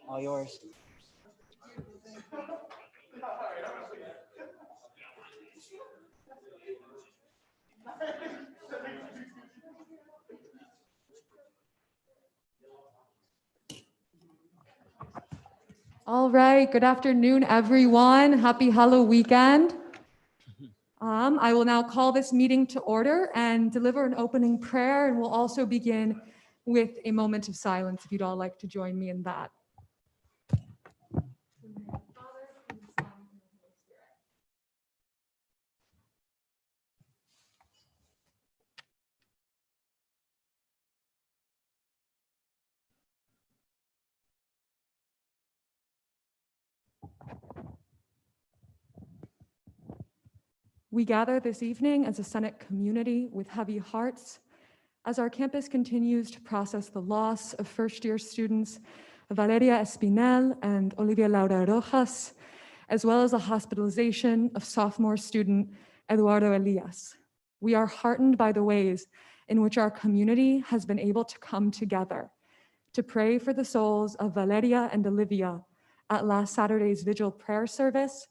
All yours. All right, good afternoon, everyone. Happy Halloween weekend. I will now call this meeting to order and deliver an opening prayer, and we'll also begin with a moment of silence if you'd all like to join me in that. We gather this evening as a Senate community with heavy hearts as our campus continues to process the loss of first-year students Valeria Espinel and Olivia Laura Rojas, as well as the hospitalization of sophomore student Eduardo Elias. We are heartened by the ways in which our community has been able to come together to pray for the souls of Valeria and Olivia at last Saturday's vigil prayer service,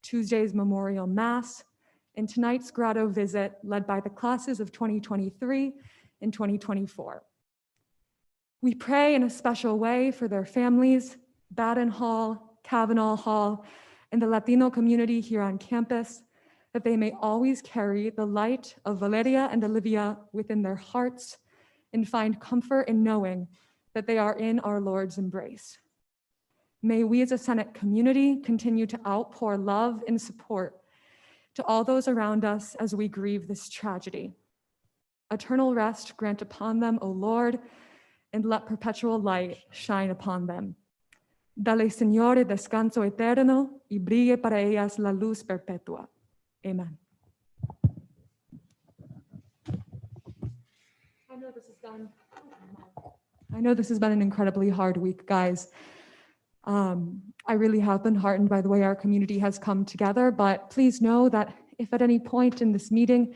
Tuesday's memorial mass, and tonight's grotto visit led by the classes of 2023 and 2024. We pray in a special way for their families, Baden Hall, Kavanaugh Hall, and the Latino community here on campus, that they may always carry the light of Valeria and Olivia within their hearts and find comfort in knowing that they are in our Lord's embrace. May we as a Senate community continue to outpour love and support to all those around us as we grieve this tragedy. Eternal rest grant upon them, O Lord, and let perpetual light shine upon them. Dale, Señor, descanso eterno, y brille para ellas la luz perpetua. Amen. I know this has been an incredibly hard week, guys. I really have been heartened by the way our community has come together, but please know that if at any point in this meeting,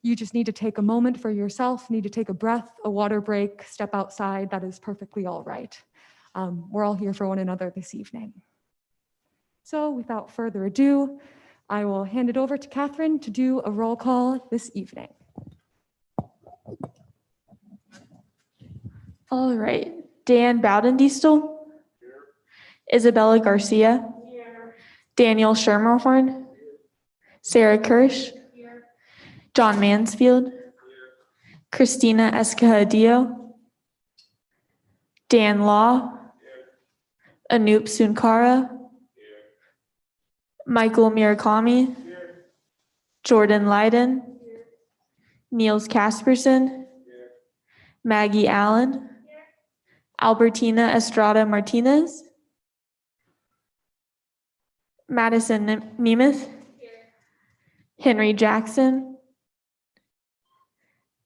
you just need to take a moment for yourself, need to take a breath, a water break, step outside, that is perfectly all right. We're all here for one another this evening. So without further ado, I will hand it over to Catherine to do a roll call this evening. All right, Dan Bowdendiestel. Isabella Garcia. Here. Daniel Schermerhorn. Sarah Kirsch. Here. John Mansfield. Here. Christina Escajadillo. Dan Law. Here. Anoop Sunkara. Here. Michael Murakami. Here. Jordan Leiden. Here. Niels Kasperson. Here. Maggie Allen. Here. Albertina Estrada Martinez. Madison Nemeth. Here. Henry Jackson.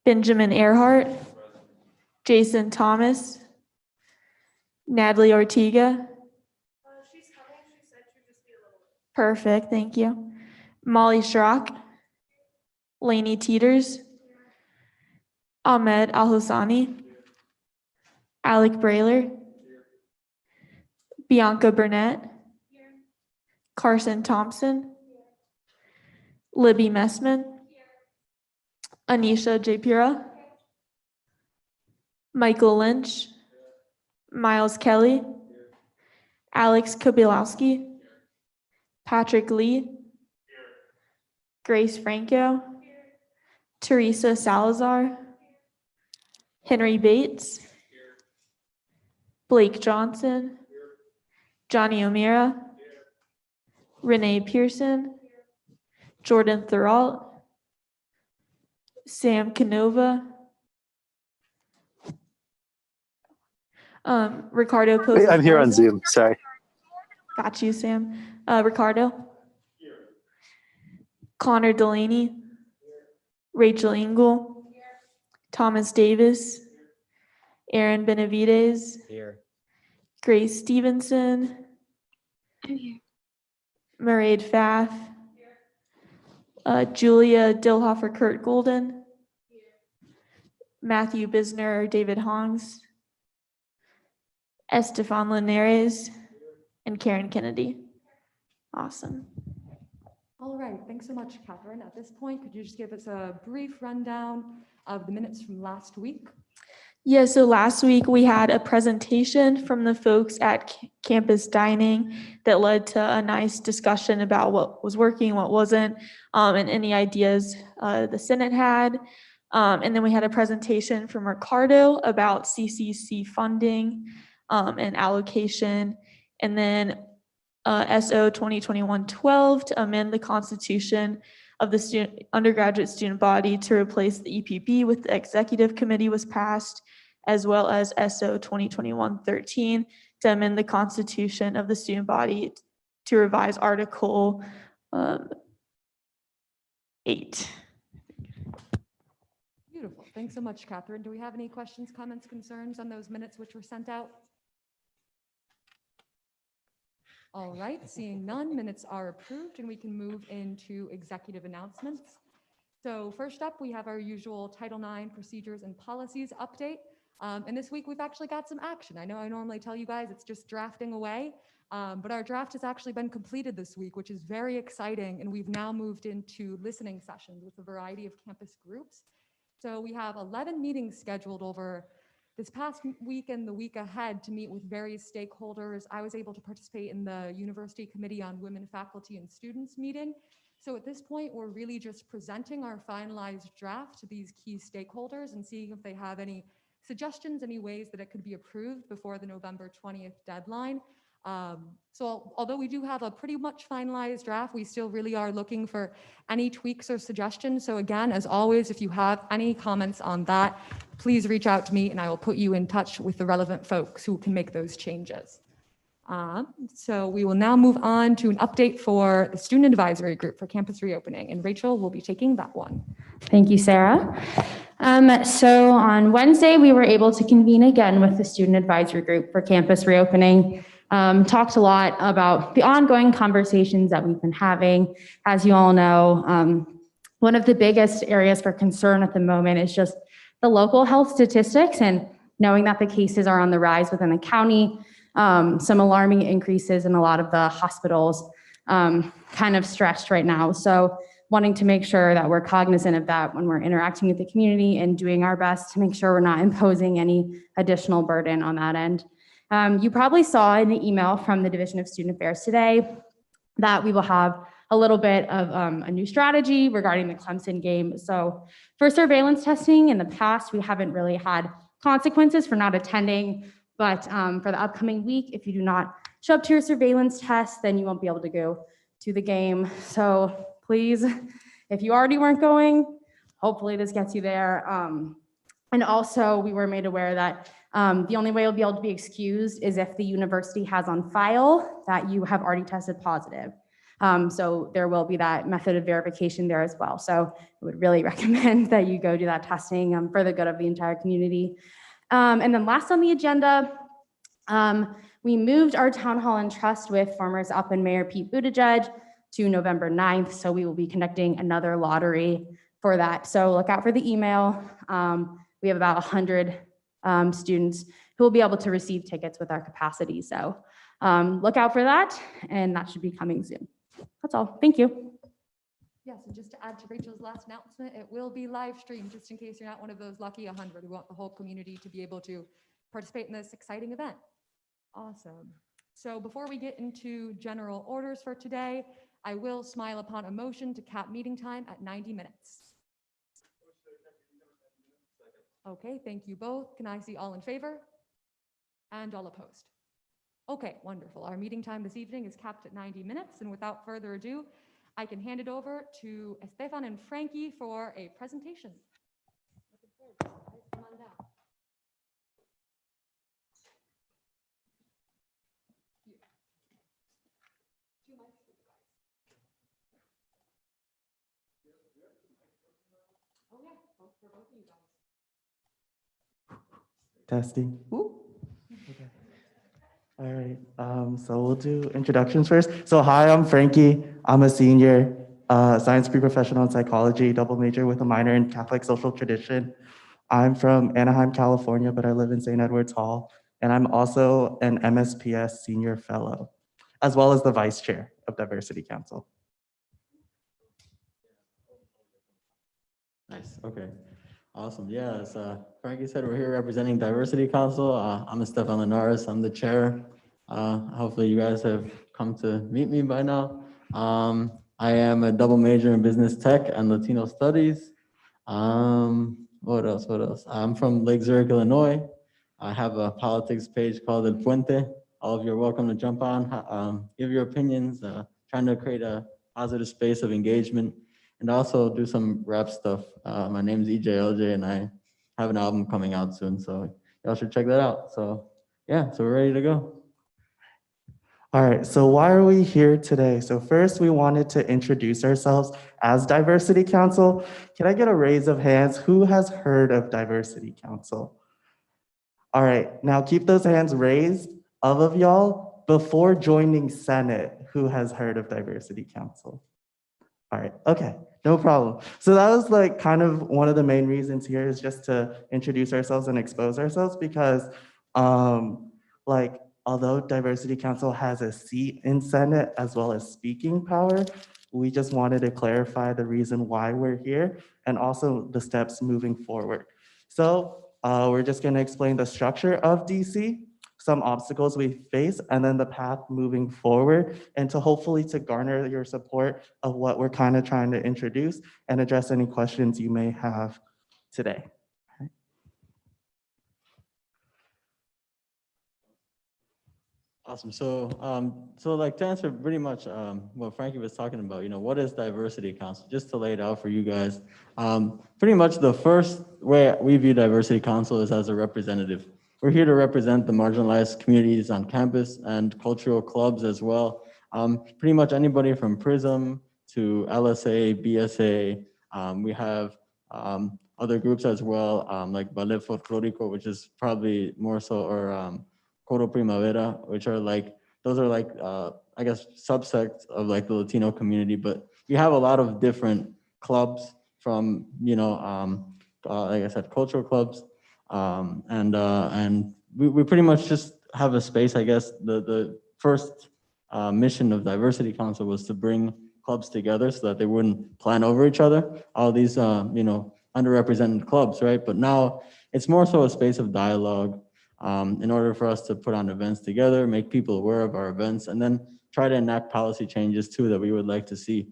Benjamin Earhart. Jason Thomas. Natalie Ortega. She's coming. She said she'd just be a little bit. Perfect, thank you. Molly Schrock. Lainey Teeters. Ahmed Al-Husani. Alec Brayler. Bianca Burnett. Carson Thompson. Libby Messman. Anisha Japira. Michael Lynch. Miles Kelly. Alex Kobilowski. Patrick Lee. Grace Franco. Teresa Salazar. Henry Bates. Blake Johnson. Johnny O'Meara. Renee Pearson. Jordan Thuralt. Sam Canova. Ricardo Post. I'm here on Zoom, sorry. Got you, Sam. Ricardo. Connor Delaney. Rachel Engel. Thomas Davis. Aaron Benavides. Here. Grace Stevenson. I'm here. Mairead Pfaff. Julia Dilhofer Kurt Golden. Matthew Bisner David Hongs. Estefan Linares, and Karen Kennedy. Awesome. All right, thanks so much, Catherine. At this point, could you just give us a brief rundown of the minutes from last week? Yeah, so last week we had a presentation from the folks at Campus Dining that led to a nice discussion about what was working, what wasn't, and any ideas the Senate had. And then we had a presentation from Ricardo about CCC funding and allocation. And then SO 2021-12 to amend the constitution of the undergraduate student body to replace the EPB with the executive committee was passed, as well as SO 2021-13 to amend the constitution of the student body to revise Article 8. Beautiful. Thanks so much, Catherine. Do we have any questions, comments, concerns on those minutes which were sent out? All right, seeing none, minutes are approved and we can move into executive announcements. So first up, we have our usual Title IX procedures and policies update. And this week we've actually got some action. I know I normally tell you guys it's just drafting away, but our draft has actually been completed this week, which is very exciting. And we've now moved into listening sessions with a variety of campus groups. So we have 11 meetings scheduled over this past week and the week ahead to meet with various stakeholders. I was able to participate in the University Committee on Women, Faculty, and Students meeting. So at this point, we're really just presenting our finalized draft to these key stakeholders and seeing if they have any suggestions, any ways that it could be approved before the November 20th deadline. So although we do have a pretty much finalized draft, we still really are looking for any tweaks or suggestions. So again, as always, if you have any comments on that, please reach out to me and I will put you in touch with the relevant folks who can make those changes. So we will now move on to an update for the Student Advisory Group for campus reopening, and Rachel will be taking that one. Thank you, Sarah. So on Wednesday, we were able to convene again with the Student Advisory Group for campus reopening. Talked a lot about the ongoing conversations that we've been having. As you all know, one of the biggest areas for concern at the moment is just the local health statistics and knowing that the cases are on the rise within the county. Some alarming increases in a lot of the hospitals, kind of stretched right now. So wanting to make sure that we're cognizant of that when we're interacting with the community and doing our best to make sure we're not imposing any additional burden on that end. You probably saw in the email from the Division of Student Affairs today that we will have a little bit of a new strategy regarding the Clemson game. So for surveillance testing in the past, we haven't really had consequences for not attending, but for the upcoming week, if you do not show up to your surveillance test, then you won't be able to go to the game. So please, if you already weren't going, hopefully this gets you there. And also we were made aware that the only way you'll be able to be excused is if the university has on file that you have already tested positive. So there will be that method of verification there as well. So I would really recommend that you go do that testing for the good of the entire community. And then last on the agenda, we moved our town hall and trust with former South Mayor Pete Buttigieg to November 9th. So we will be conducting another lottery for that. So look out for the email. We have about 100 students who will be able to receive tickets with our capacity. So look out for that, and that should be coming soon. That's all. Thank you. Yes, and just to add to Rachel's last announcement, it will be live streamed just in case you're not one of those lucky 100. We want the whole community to be able to participate in this exciting event. Awesome. So before we get into general orders for today, I will smile upon a motion to cap meeting time at 90 minutes. Okay, thank you both. Can I see all in favor? And all opposed? Okay, wonderful. Our meeting time this evening is capped at 90 minutes, and without further ado, I can hand it over to Estefan and Frankie for a presentation. Come on down. Oh yeah, for both of you guys. Testing. Woo. Okay. All right. So we'll do introductions first. So hi, I'm Frankie. I'm a senior, science pre-professional in psychology, double major with a minor in Catholic social tradition. I'm from Anaheim, California, but I live in St. Edwards Hall. and I'm also an MSPS Senior Fellow, as well as the Vice Chair of Diversity Council. Nice. Okay. Awesome. Yeah, as Frankie said, we're here representing Diversity Council. I'm Estefan Linares. I'm the chair. Hopefully you guys have come to meet me by now. I am a double major in business tech and Latino studies. What else? What else? I'm from Lake Zurich, Illinois. I have a politics page called El Puente. All of you are welcome to jump on, give your opinions, trying to create a positive space of engagement, and also do some rap stuff. My name is EJLJ, and I have an album coming out soon, so y'all should check that out. So yeah, so we're ready to go. All right, so why are we here today? So first, we wanted to introduce ourselves as Diversity Council. Can I get a raise of hands? Who has heard of Diversity Council? All right, now keep those hands raised of y'all before joining Senate. Who has heard of Diversity Council? All right, okay, no problem. So that was like kind of one of the main reasons here is just to introduce ourselves and expose ourselves because like although Diversity Council has a seat in Senate as well as speaking power, we just wanted to clarify the reason why we're here and also the steps moving forward. So we're just gonna explain the structure of DC, some obstacles we face, and then the path moving forward, and to hopefully to garner your support of what we're kind of trying to introduce and address any questions you may have today. Awesome. So like to answer pretty much what Frankie was talking about, what is Diversity Council? Just to lay it out for you guys. Pretty much the first way we view Diversity Council is as a representative. We're here to represent the marginalized communities on campus and cultural clubs as well. Pretty much anybody from PRISM to LSA, BSA. We have other groups as well, like Ballet Folklorico, which is probably more so, or Coro Primavera, which are like, those are like, I guess, subsects of like the Latino community, but we have a lot of different clubs from, like I said, cultural clubs. And we pretty much just have a space, I guess. The first mission of Diversity Council was to bring clubs together so that they wouldn't plan over each other, all these, underrepresented clubs, right? But now it's more so a space of dialogue, in order for us to put on events together, make people aware of our events, and then try to enact policy changes too that we would like to see.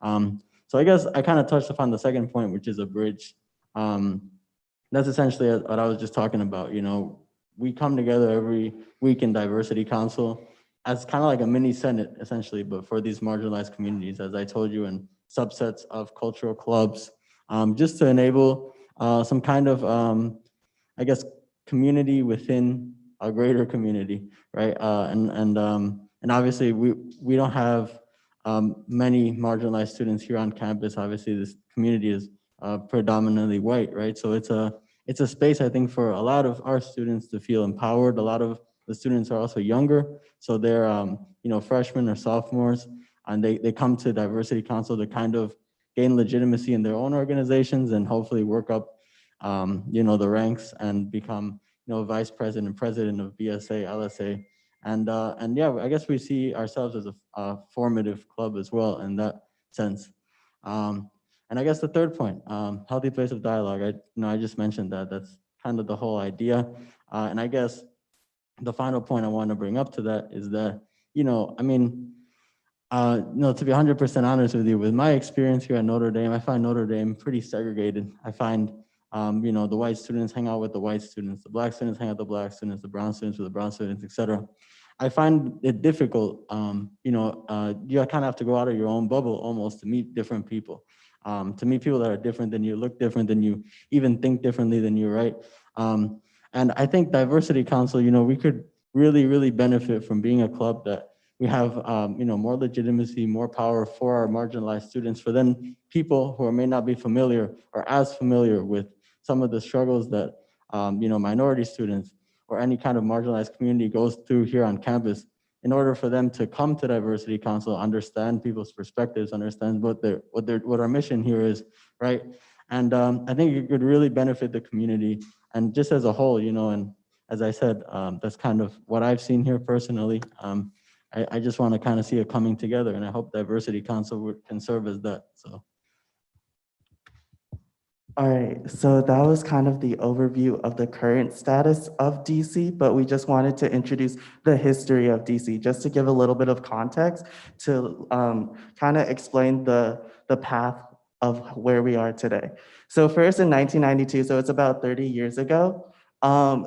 So I guess I kind of touched upon the second point, which is a bridge. That's essentially what I was just talking about. We come together every week in Diversity Council as kind of like a mini Senate, essentially, but for these marginalized communities, as I told you, in subsets of cultural clubs, just to enable some kind of, I guess, community within a greater community, right? And obviously we don't have many marginalized students here on campus. Obviously this community is predominantly white, right? So it's a space, I think, for a lot of our students to feel empowered. A lot of the students are also younger, so they're freshmen or sophomores, and they come to Diversity Council to kind of gain legitimacy in their own organizations and hopefully work up the ranks and become, vice president and president of BSA, LSA. And yeah, I guess we see ourselves as a formative club as well in that sense. And I guess the third point, healthy place of dialogue. I just mentioned that. That's kind of the whole idea. And I guess the final point I want to bring up to that is that, to be 100% honest with you, with my experience here at Notre Dame, I find Notre Dame pretty segregated. I find, the white students hang out with the white students, the black students hang out with the black students, the brown students with the brown students, etc. I find it difficult, you kind of have to go out of your own bubble almost to meet different people, to meet people that are different than you, look different than you, even think differently than you, right? And I think Diversity Council, we could really, really benefit from being a club that we have, more legitimacy, more power for our marginalized students, for then people who may not be familiar or as familiar with some of the struggles that, minority students or any kind of marginalized community goes through here on campus, in order for them to come to Diversity Council, understand people's perspectives, understand what our mission here is, right? And I think it could really benefit the community and just as a whole, and as I said, that's kind of what I've seen here personally. I just want to kind of see it coming together, and I hope Diversity Council can serve as that. So. All right, so that was kind of the overview of the current status of DC, but we just wanted to introduce the history of DC, just to give a little bit of context to kind of explain the path of where we are today. So first in 1992, so it's about 30 years ago.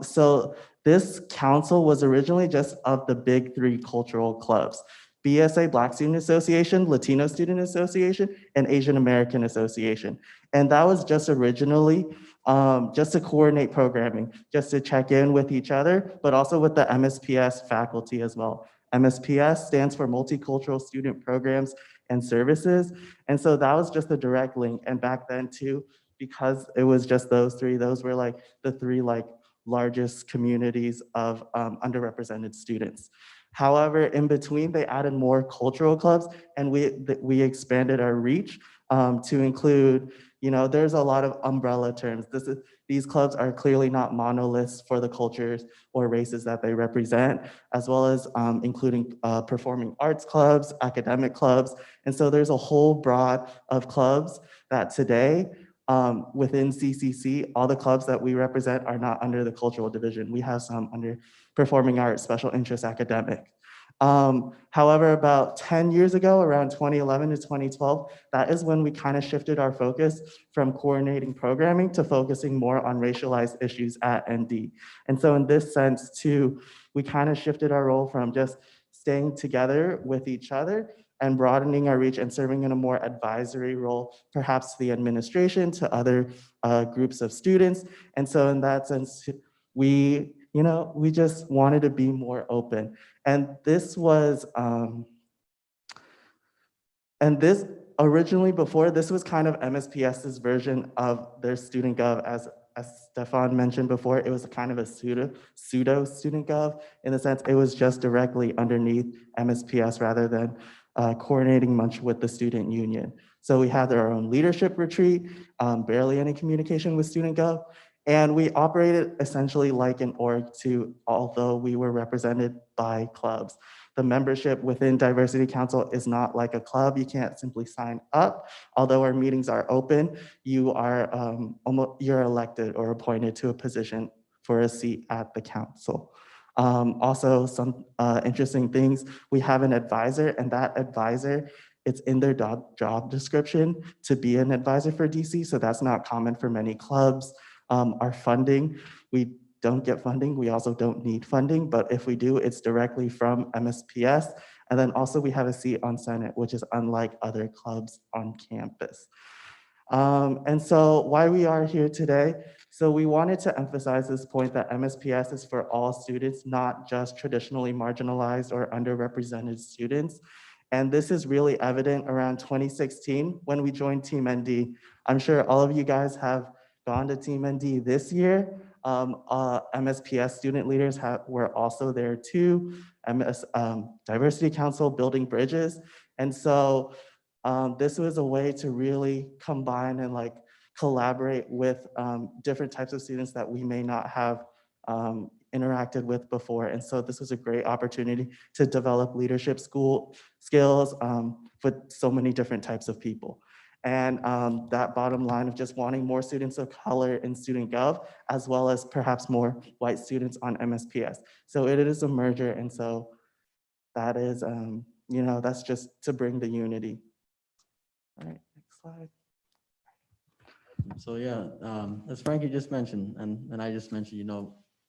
So this council was originally just of the big three cultural clubs: BSA, Black Student Association, Latino Student Association, and Asian American Association. And that was just originally just to coordinate programming, just to check in with each other, but also with the MSPS faculty as well. MSPS stands for Multicultural Student Programs and Services. And so that was just a direct link. And back then too, because it was just those three, those were like the three largest communities of underrepresented students. However, in between, they added more cultural clubs, and we expanded our reach to include, there's a lot of umbrella terms. These clubs are clearly not monoliths for the cultures or races that they represent, as well as including performing arts clubs, academic clubs. And so there's a whole broad of clubs that today, within CCC, all the clubs that we represent are not under the cultural division. We have some under performing arts, special interest, academic. However, about 10 years ago, around 2011 to 2012, that is when we kind of shifted our focus from coordinating programming to focusing more on racialized issues at ND. And so in this sense too, we kind of shifted our role from just staying together with each other and broadening our reach and serving in a more advisory role, perhaps to the administration, to other groups of students. And so in that sense, we just wanted to be more open. And this was, originally before, this was kind of MSPS's version of their student gov. As Stefan mentioned before, it was kind of a pseudo student gov, in the sense it was just directly underneath MSPS rather than coordinating much with the student union. So we had our own leadership retreat, barely any communication with student gov. And we operated essentially like an org too, although we were represented by clubs. The membership within Diversity Council is not like a club. You can't simply sign up. Although our meetings are open, you're elected or appointed to a position for a seat at the council. Also, some interesting things, we have an advisor, and that advisor, it's in their job description to be an advisor for DC, so that's not common for many clubs. Our funding, we don't get funding. We also don't need funding, but if we do, it's directly from MSPS. And then also we have a seat on Senate, which is unlike other clubs on campus. And so why we are here today, so we wanted to emphasize this point that MSPS is for all students, not just traditionally marginalized or underrepresented students. And this is really evident around 2016 when we joined Team ND. I'm sure all of you guys have gone to Team ND this year. MSPS student leaders were also there too. Diversity Council, Building Bridges. And so this was a way to really combine and collaborate with different types of students that we may not have interacted with before. And so this was a great opportunity to develop leadership skills with so many different types of people. And that bottom line of just wanting more students of color in student gov, as well as perhaps more white students on MSPS. So it is a merger. And so that is, that's just to bring the unity. All right, next slide. So yeah, as Frankie just mentioned, and I just mentioned,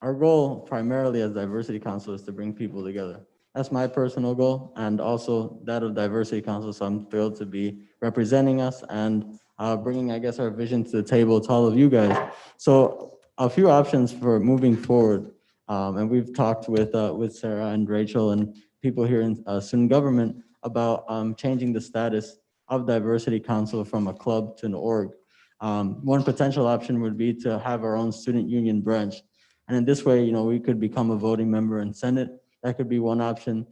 our goal primarily as Diversity Council is to bring people together. That's my personal goal, and also that of Diversity Council. So I'm thrilled to be representing us and bringing, I guess, our vision to the table to all of you guys. So a few options for moving forward, and we've talked with Sarah and Rachel and people here in student government about changing the status of Diversity Council from a club to an org. One potential option would be to have our own student union branch, and in this way, we could become a voting member in Senate. That could be one option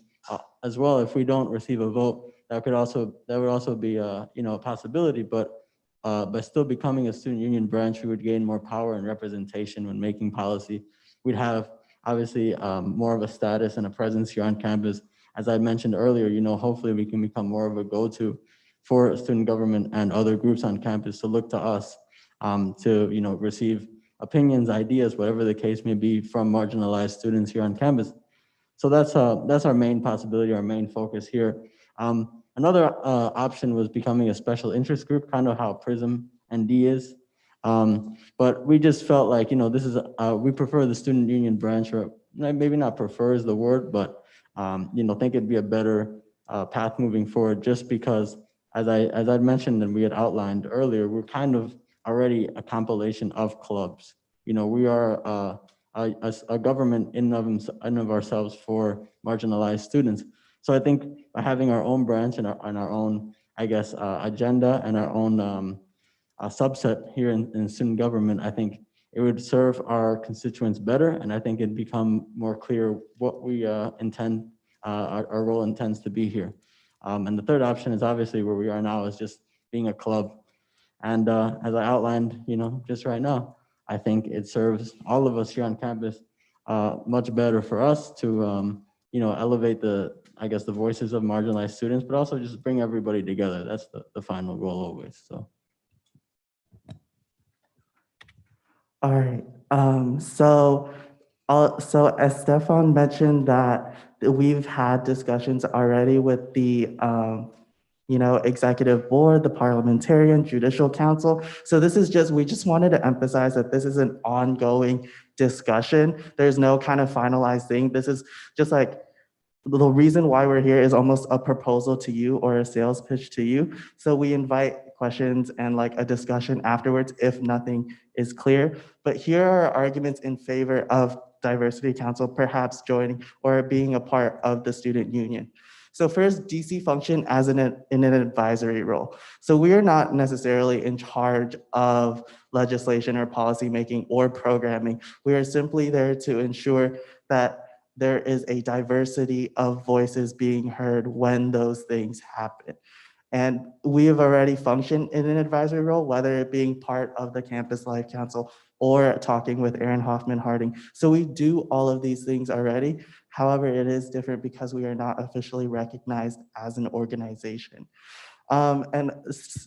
as well. If we don't receive a vote, that would also be a possibility. But by still becoming a student union branch, we would gain more power and representation when making policy. We'd have obviously more of a status and a presence here on campus. As I mentioned earlier, hopefully we can become more of a go-to for student government and other groups on campus to look to us to, receive opinions, ideas, whatever the case may be from marginalized students here on campus. So that's our main possibility, our main focus here. Another option was becoming a special interest group, kind of how PRISM and D is. But we just felt like, this is, we prefer the student union branch, or maybe not prefer is the word, but, think it'd be a better path moving forward, just because, as I mentioned and we had outlined earlier, we're kind of already a compilation of clubs. We are a government in and of ourselves for marginalized students. So I think by having our own branch and our own, I guess, agenda and our own subset here in student government, I think it would serve our constituents better, and I think it'd become more clear what we intend, our role intends to be here. And the third option is obviously where we are now, is just being a club. And as I outlined, just right now, I think it serves all of us here on campus much better for us to, elevate the voices of marginalized students, but also just bring everybody together. That's the final goal always, so. All right, so as Stefan mentioned that we've had discussions already with the, executive board, the parliamentarian, judicial council. So this is we just wanted to emphasize that this is an ongoing discussion. There's no kind of finalized thing. This is just like, the reason why we're here is almost a proposal to you or a sales pitch to you. So we invite questions and like a discussion afterwards if nothing is clear. But here are arguments in favor of Diversity Council perhaps joining or being a part of the student union. So first, DC function as in an advisory role. So we are not necessarily in charge of legislation or policy making or programming. We are simply there to ensure that there is a diversity of voices being heard when those things happen. And we have already functioned in an advisory role, whether it being part of the Campus Life Council or talking with Aaron Hoffman Harding. So we do all of these things already. However, it is different because we are not officially recognized as an organization. And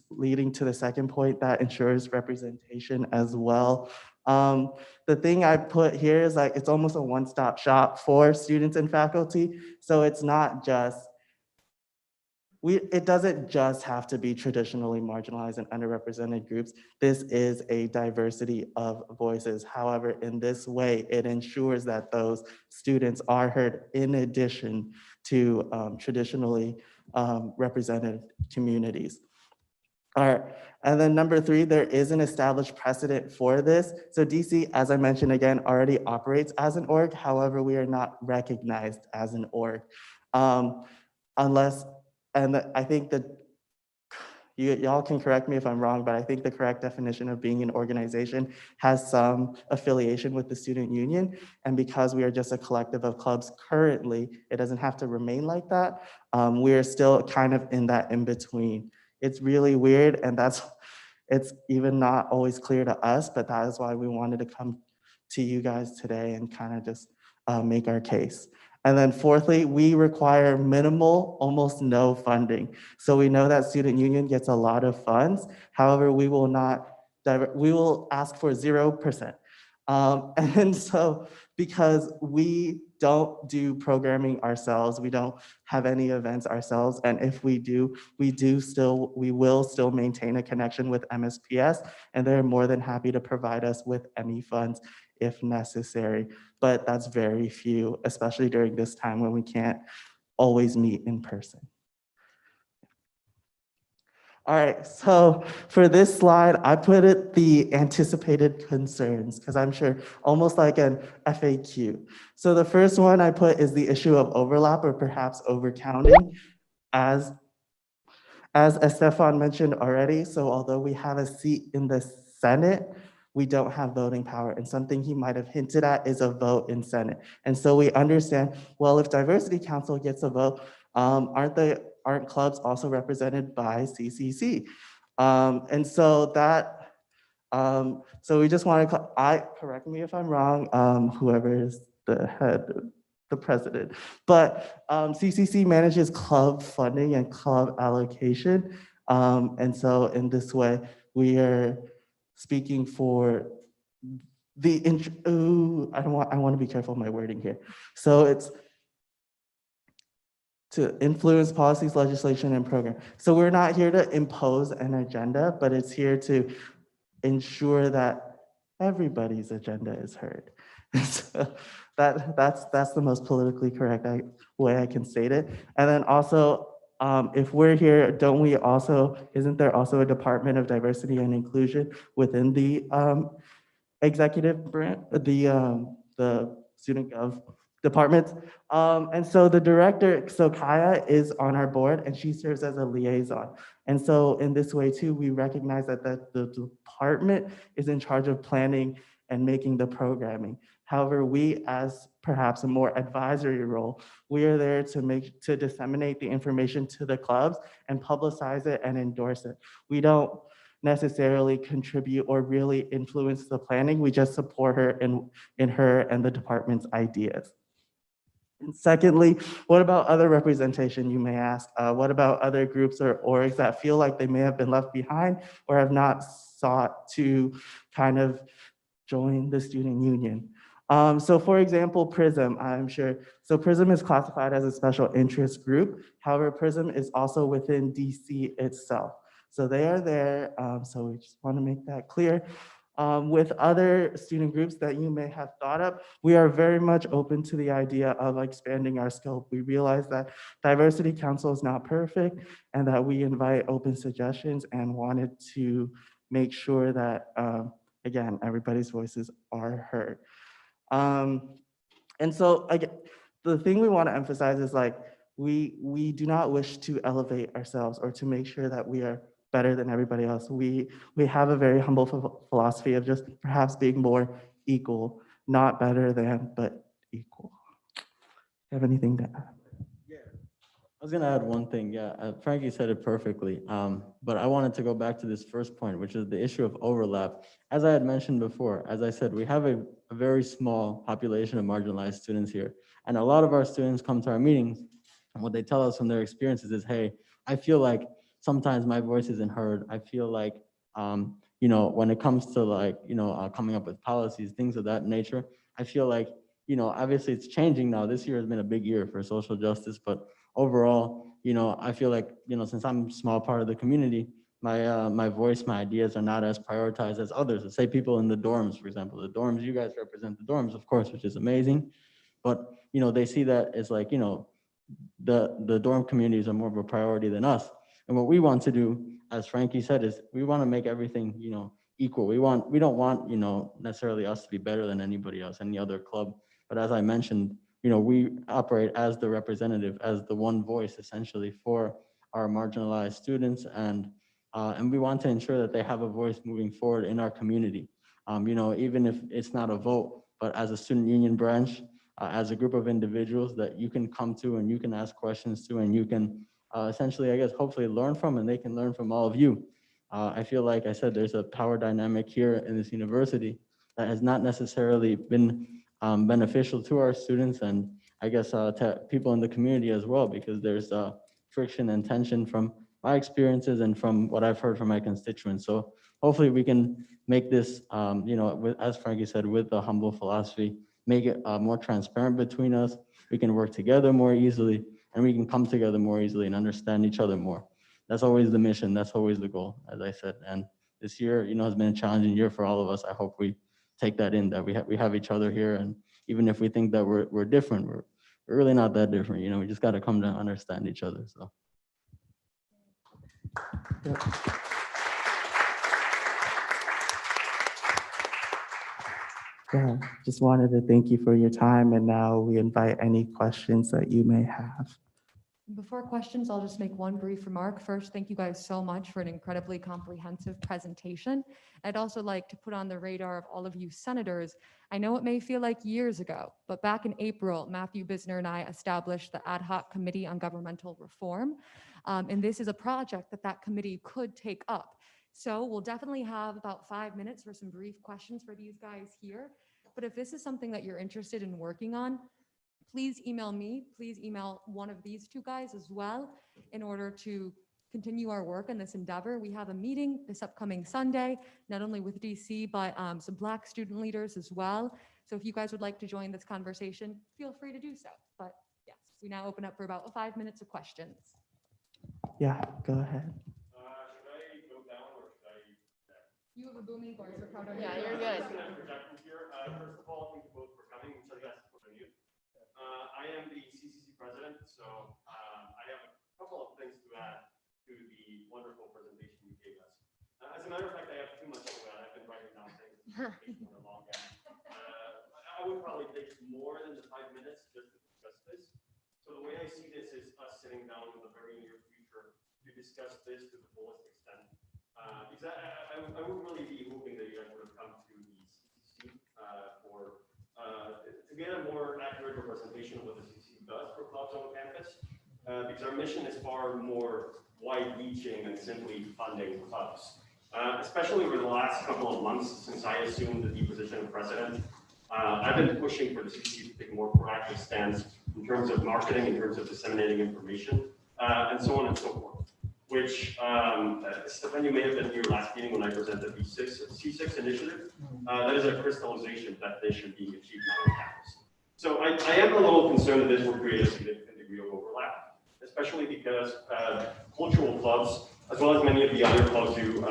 leading to the second point, that ensures representation as well. The thing I put here is like, it's almost a one-stop shop for students and faculty. So it's not just, it doesn't just have to be traditionally marginalized and underrepresented groups. This is a diversity of voices. However, in this way, it ensures that those students are heard in addition to traditionally represented communities. All right, and then number three, there is an established precedent for this. So DC, as I mentioned again, already operates as an org. However, we are not recognized as an org. And I think that y'all can correct me if I'm wrong, but I think the correct definition of being an organization has some affiliation with the student union. And because we are just a collective of clubs currently, it doesn't have to remain like that. We are still kind of in that in between. It's really weird, and it's even not always clear to us, but that is why we wanted to come to you guys today and kind of just make our case. And then fourthly, we require minimal, almost no funding. So we know that student union gets a lot of funds. However, we will ask for 0%. And so because we don't do programming ourselves, we don't have any events ourselves. And if we do, we will still maintain a connection with MSPS, and they're more than happy to provide us with any funds if necessary. But that's very few, especially during this time when we can't always meet in person. All right, so for this slide, I put it the anticipated concerns, because I'm sure almost like an FAQ. So the first one I put is the issue of overlap or perhaps overcounting. As Estefan mentioned already, so although we have a seat in the Senate, we don't have voting power. And something he might have hinted at is a vote in Senate. And so we understand, well, if Diversity Council gets a vote, aren't clubs also represented by CCC? And so so we just want to, correct me if I'm wrong, whoever is the head, the president. But CCC manages club funding and club allocation. And so in this way, we are speaking for I want to be careful of my wording here. So it's to influence policies, legislation, and program. So we're not here to impose an agenda, but it's here to ensure that everybody's agenda is heard. So that's the most politically correct way I can state it. And then also, if we're here, isn't there also a Department of Diversity and Inclusion within the executive branch, the student gov department? And so the director, so Kaya is on our board and she serves as a liaison. And so in this way too, we recognize that the department is in charge of planning and making the programming. However, we as perhaps a more advisory role, we are there to disseminate the information to the clubs and publicize it and endorse it. We don't necessarily contribute or really influence the planning. We just support her in her and the department's ideas. And secondly, what about other representation, you may ask? What about other groups or orgs that feel like they may have been left behind or have not sought to kind of join the student union? So for example, PRISM, I'm sure. So PRISM is classified as a special interest group. However, PRISM is also within DC itself. So they are there, so we just want to make that clear. With other student groups that you may have thought of, we are very much open to the idea of expanding our scope. We realize that Diversity Council is not perfect and that we invite open suggestions and wanted to make sure that, again, everybody's voices are heard. And so again, the thing we want to emphasize is we do not wish to elevate ourselves or to make sure that we are better than everybody else. We have a very humble philosophy of just perhaps being more equal, not better than, but equal. You have anything to add? Yeah, I was gonna add one thing. Yeah, Frankie said it perfectly. But I wanted to go back to this first point, which is the issue of overlap. As I had mentioned before, as I said, we have a very small population of marginalized students here. And a lot of our students come to our meetings, and what they tell us from their experiences is, hey, I feel like sometimes my voice isn't heard. I feel like, when it comes to coming up with policies, things of that nature, I feel like, obviously it's changing now. This year has been a big year for social justice, but overall, I feel like, since I'm a small part of the community, my voice, my ideas are not as prioritized as others. Let's say people in the dorms, for example, the dorms, you guys represent the dorms, of course, which is amazing. But, they see that as like, the dorm communities are more of a priority than us. And what we want to do, as Frankie said, is we want to make everything, equal. We don't want, necessarily us to be better than anybody else, any other club. But as I mentioned, we operate as the representative, as the one voice essentially for our marginalized students. And we want to ensure that they have a voice moving forward in our community. Even if it's not a vote, but as a student union branch, as a group of individuals that you can come to and you can ask questions to, and you can essentially, I guess, hopefully learn from, and they can learn from all of you. I feel like I said, there's a power dynamic here in this university that has not necessarily been beneficial to our students, and I guess to people in the community as well, because there's friction and tension from my experiences and from what I've heard from my constituents. So hopefully we can make this, as Frankie said, with a humble philosophy, make it more transparent between us. We can work together more easily, and we can come together more easily and understand each other more. That's always the mission. That's always the goal, as I said. And this year, has been a challenging year for all of us. I hope we take that in, that we have each other here. And even if we think that we're different, we're really not that different. We just got to come to understand each other. So. Yep. Yeah, just wanted to thank you for your time, and now we invite any questions that you may have. Before questions, I'll just make one brief remark. First, thank you guys so much for an incredibly comprehensive presentation. I'd also like to put on the radar of all of you senators. I know it may feel like years ago, but back in April, Matthew Bisner and I established the Ad Hoc Committee on Governmental Reform. And this is a project that committee could take up. So we'll definitely have about 5 minutes for some brief questions for these guys here. But if this is something that you're interested in working on, please email me, please email one of these two guys as well in order to continue our work in this endeavor. We have a meeting this upcoming Sunday, not only with DC, but some Black student leaders as well. So if you guys would like to join this conversation, feel free to do so. But yes, we now open up for about 5 minutes of questions. Yeah, go ahead. You have a booming voice, Ricardo. Yeah, you're good. First of all, thank you both for coming. So yes, I am the CCC president, so I have a couple of things to add to the wonderful presentation you gave us. As a matter of fact, I have too much to add. I've been writing down things for a long time. I would probably take more than the 5 minutes just to discuss this. So the way I see this is us sitting down in the very near future to discuss this to the fullest extent. Because I would really be hoping that you guys would have come to the CCC to get a more accurate representation of what the CCC does for clubs on campus. Because our mission is far more wide-reaching than simply funding clubs. Especially over the last couple of months since I assumed the position of president, I've been pushing for the CCC to take a more proactive stance in terms of marketing, in terms of disseminating information, and so on and so forth. Which, Stefan, you may have been here last meeting when I presented the C6 initiative. That is a crystallization that they should be achieved now on campus. So I am a little concerned that this will create a significant degree of overlap, especially because cultural clubs, as well as many of the other clubs you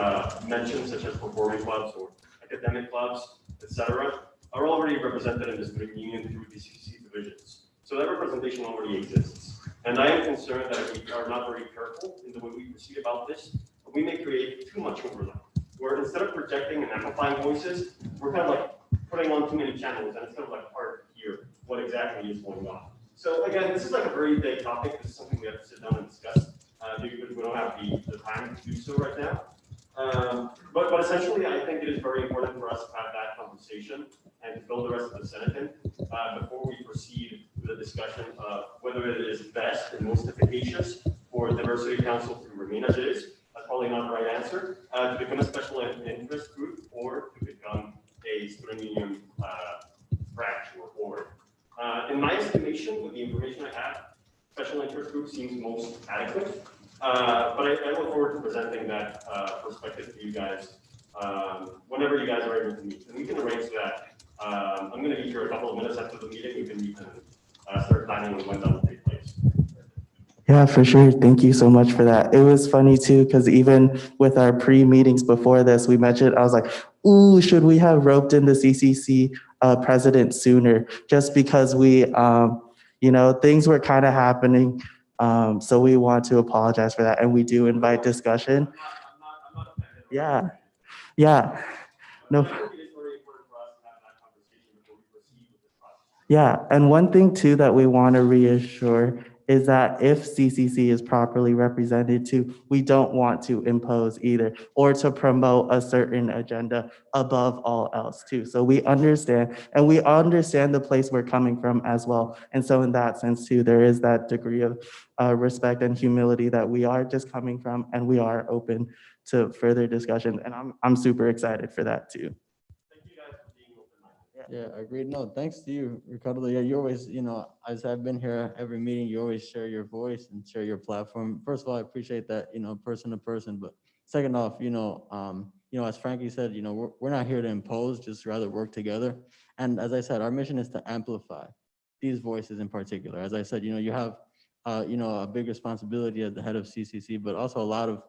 mentioned, such as performing clubs or academic clubs, etc., are already represented in the student union through the CCC divisions. So that representation already exists. And I am concerned that if we are not very careful in the way we proceed about this, we may create too much overlap, where instead of projecting and amplifying voices, we're kind of like putting on too many channels, and it's kind of like hard to hear what exactly is going on. So again, this is like a very big topic. This is something we have to sit down and discuss because we don't have the time to do so right now. But essentially, I think it is very important for us to have that conversation and to fill the rest of the Senate in before we proceed with the discussion of whether it is best and most efficacious for Diversity Council to remain as it is. That's probably not the right answer. To become a special interest group or to become a student union branch or board. In my estimation, with the information I have, special interest group seems most adequate. But I look forward to presenting that perspective to you guys whenever you guys are able to meet. And we can arrange that. I'm going to be here a couple of minutes after the meeting. We can meet and start planning on when that will take place. Yeah, for sure. Thank you so much for that. It was funny too, because even with our pre-meetings before this, we mentioned, I was like, ooh, should we have roped in the CCC president sooner? Just because we, things were kind of happening. So we want to apologize for that. And we do invite discussion. I'm not offended. Yeah. No. I think it is very important for us to have that conversation before we proceed with this process. Yeah, and one thing too that we want to reassure is that if CCC is properly represented too, we don't want to impose either or to promote a certain agenda above all else too. So we understand, and we understand the place we're coming from as well. And so in that sense too, there is that degree of respect and humility that we are just coming from, and we are open to further discussion. And I'm super excited for that too. Thank you guys for being open-minded. Yeah, agreed. No, thanks to you, Ricardo. Yeah, you always, as I've been here every meeting, you always share your voice and share your platform. First of all, I appreciate that, person to person. But second off, as Frankie said, we're not here to impose, just rather work together. And as I said, our mission is to amplify these voices in particular. As I said, you have, a big responsibility at the head of CCC, but also a lot of,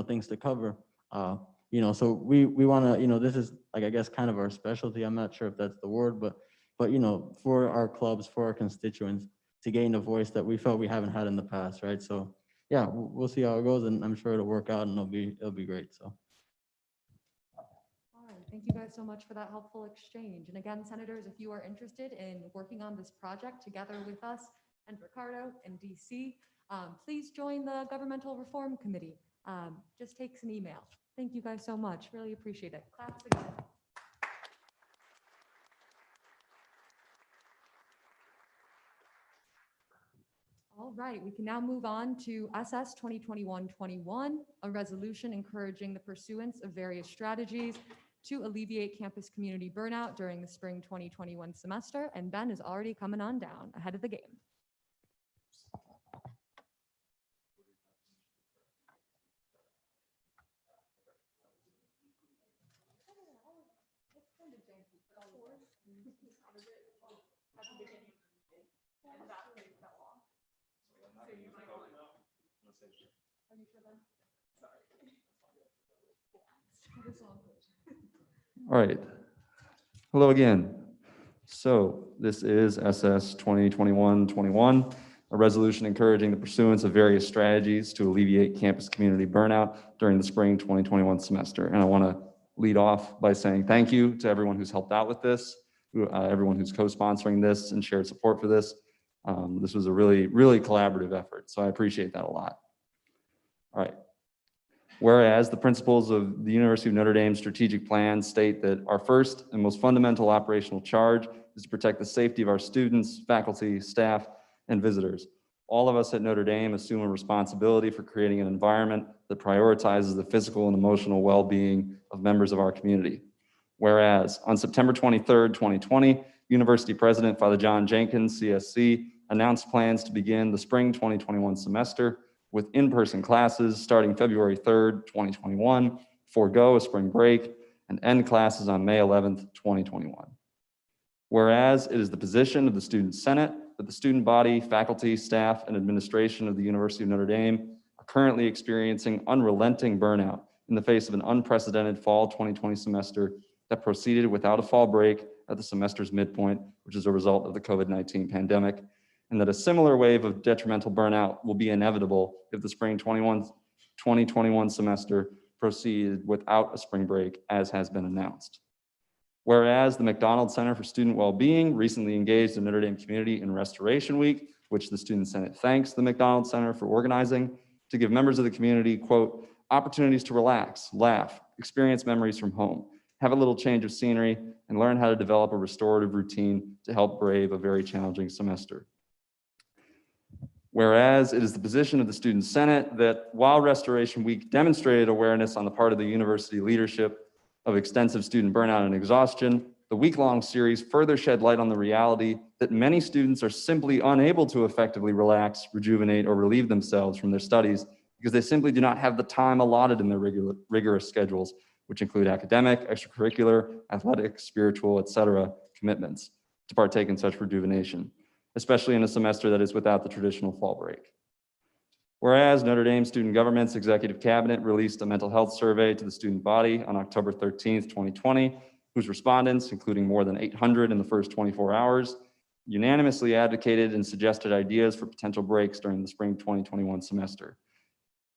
things to cover. So we want to, this is like, I guess, kind of our specialty. I'm not sure if that's the word, but for our clubs, for our constituents to gain a voice that we felt we haven't had in the past, right? So yeah, we'll see how it goes, and I'm sure it'll work out and it'll be great. So. All right, thank you guys so much for that helpful exchange. And again, senators, if you are interested in working on this project together with us and Ricardo and DC, please join the Governmental Reform Committee. Just takes an email. Thank you guys so much. Really appreciate it. Claps again. All right, we can now move on to SS 2021-21, a resolution encouraging the pursuance of various strategies to alleviate campus community burnout during the spring 2021 semester. And Ben is already coming on down ahead of the game. All right. Hello again. So this is SS 2021-21, a resolution encouraging the pursuance of various strategies to alleviate campus community burnout during the spring 2021 semester. And I want to lead off by saying thank you to everyone who's helped out with this, everyone who's co-sponsoring this and shared support for this. This was a really, really collaborative effort, so I appreciate that a lot. All right. Whereas the principles of the University of Notre Dame strategic plan state that our first and most fundamental operational charge is to protect the safety of our students, faculty, staff, and visitors. All of us at Notre Dame assume a responsibility for creating an environment that prioritizes the physical and emotional well-being of members of our community. Whereas on September 23rd, 2020, University President Father John Jenkins, CSC, announced plans to begin the spring 2021 semester with in-person classes starting February 3rd, 2021, forego a spring break, and end classes on May 11th, 2021. Whereas it is the position of the Student Senate that the student body, faculty, staff, and administration of the University of Notre Dame are currently experiencing unrelenting burnout in the face of an unprecedented fall 2020 semester that proceeded without a fall break at the semester's midpoint, which is a result of the COVID-19 pandemic, and that a similar wave of detrimental burnout will be inevitable if the spring 2021 semester proceeded without a spring break, as has been announced. Whereas the McDonald Center for Student Wellbeing recently engaged the Notre Dame community in Restoration Week, which the Student Senate thanks the McDonald Center for organizing, to give members of the community, quote, opportunities to relax, laugh, experience memories from home, have a little change of scenery, and learn how to develop a restorative routine to help brave a very challenging semester. Whereas it is the position of the Student Senate that while Restoration Week demonstrated awareness on the part of the university leadership of extensive student burnout and exhaustion, the week-long series further shed light on the reality that many students are simply unable to effectively relax, rejuvenate, or relieve themselves from their studies because they simply do not have the time allotted in their rigorous schedules, which include academic, extracurricular, athletic, spiritual, etc. commitments to partake in such rejuvenation, especially in a semester that is without the traditional fall break. Whereas Notre Dame Student Government's Executive Cabinet released a mental health survey to the student body on October 13th, 2020, whose respondents, including more than 800 in the first 24 hours, unanimously advocated and suggested ideas for potential breaks during the spring 2021 semester.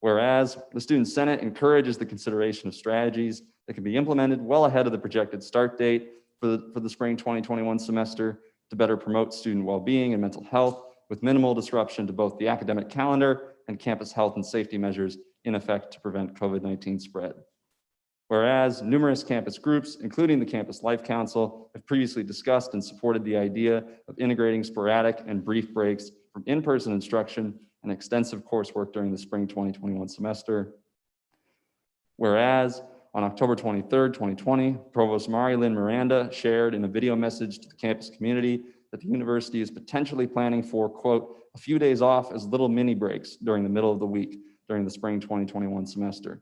Whereas the Student Senate encourages the consideration of strategies that can be implemented well ahead of the projected start date for the spring 2021 semester to better promote student well-being and mental health with minimal disruption to both the academic calendar and campus health and safety measures in effect to prevent COVID-19 spread. Whereas numerous campus groups, including the Campus Life Council, have previously discussed and supported the idea of integrating sporadic and brief breaks from in-person instruction and extensive coursework during the spring 2021 semester. Whereas on October 23rd, 2020, Provost Mari Lynn Miranda shared in a video message to the campus community that the university is potentially planning for, quote, a few days off as little mini breaks during the middle of the week during the spring 2021 semester.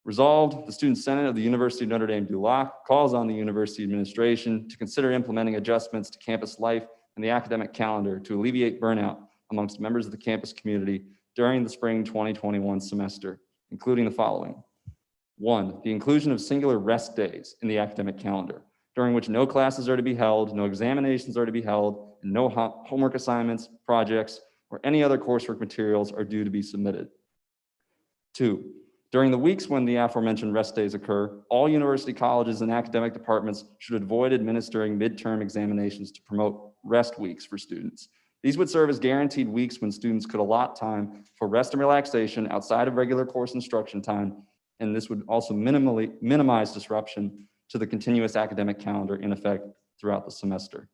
Resolved, the Student Senate of the University of Notre Dame du Lac calls on the university administration to consider implementing adjustments to campus life and the academic calendar to alleviate burnout amongst members of the campus community during the spring 2021 semester, including the following. 1, the inclusion of singular rest days in the academic calendar, during which no classes are to be held, no examinations are to be held, and no homework assignments, projects, or any other coursework materials are due to be submitted. 2, during the weeks when the aforementioned rest days occur, all university colleges and academic departments should avoid administering midterm examinations to promote rest weeks for students. These would serve as guaranteed weeks when students could allot time for rest and relaxation outside of regular course instruction time, and this would also minimize disruption to the continuous academic calendar in effect throughout the semester.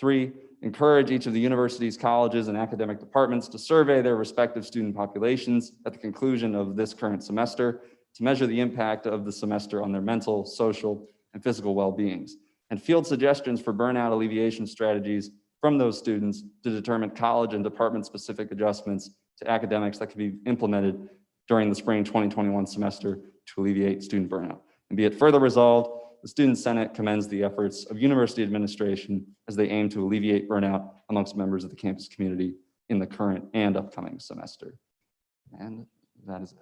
3, encourage each of the university's colleges and academic departments to survey their respective student populations at the conclusion of this current semester to measure the impact of the semester on their mental, social, and physical well-beings, and field suggestions for burnout alleviation strategies from those students to determine college and department-specific adjustments to academics that can be implemented during the spring 2021 semester to alleviate student burnout. And be it further resolved, the Student Senate commends the efforts of university administration as they aim to alleviate burnout amongst members of the campus community in the current and upcoming semester. And that is it.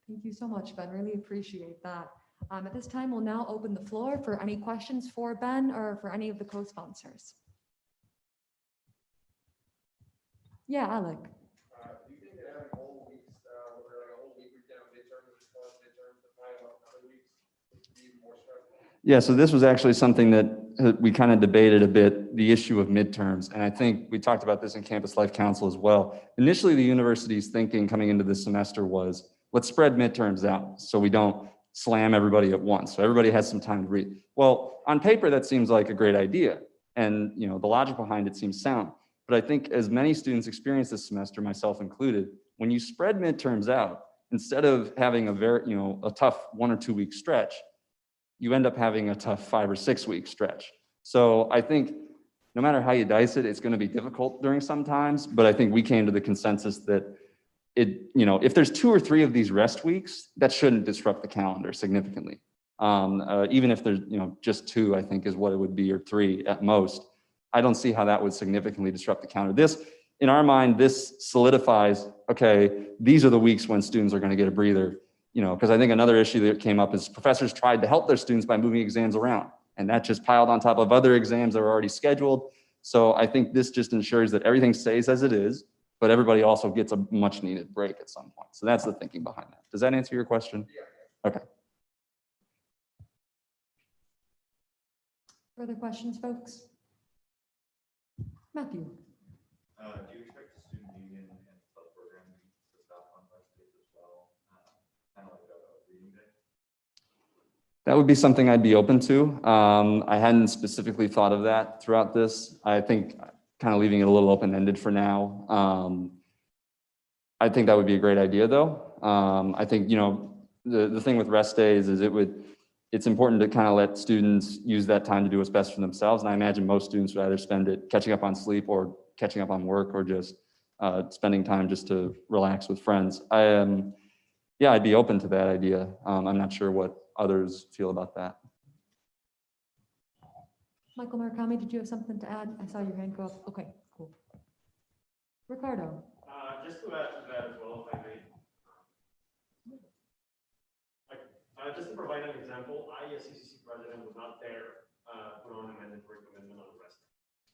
Thank you so much, Ben. Really appreciate that. At this time, we'll now open the floor for any questions for Ben or for any of the co-sponsors. Yeah, Alec. Do you think that having whole weeks, or like a whole week weekend of midterms, as well as midterms, to pile up other weeks, would be more stressful? Yeah, so this was actually something that we kind of debated a bit, the issue of midterms. And I think we talked about this in Campus Life Council as well. Initially, the university's thinking coming into this semester was, let's spread midterms out so we don't slam everybody at once. So everybody has some time to read. Well, on paper, that seems like a great idea. And the logic behind it seems sound. But I think as many students experience this semester, myself included, when you spread midterms out, instead of having a tough 1 or 2 week stretch, you end up having a tough 5 or 6 week stretch. So I think no matter how you dice it, it's going to be difficult during some times. But I think we came to the consensus that if there's 2 or 3 of these rest weeks, that shouldn't disrupt the calendar significantly. Even if there's just 2, I think is what it would be, or 3 at most. I don't see how that would significantly disrupt the calendar. This, in our mind, this solidifies, okay, these are the weeks when students are going to get a breather, because I think another issue that came up is professors tried to help their students by moving exams around, and that just piled on top of other exams that were already scheduled. So I think this just ensures that everything stays as it is, but everybody also gets a much needed break at some point. So that's the thinking behind that. Does that answer your question? Yeah. Okay. Further questions, folks? Matthew. Do you expect the student union and club programming to stop on Wednesdays as well? Kind of like a reading day? That would be something I'd be open to. I hadn't specifically thought of that throughout this. I think kind of leaving it a little open-ended for now. I think that would be a great idea, though. I think, the thing with rest days is it's important to kind of let students use that time to do what's best for themselves. And I imagine most students would either spend it catching up on sleep or catching up on work, or just spending time just to relax with friends. I'd be open to that idea. I'm not sure what others feel about that. Michael Murakami, did you have something to add? I saw your hand go up. Okay, cool. Ricardo. Just to add to that as well, if I may. Just to provide an example, I, as CCC president, was not there put on a mandatory commitment on the rest.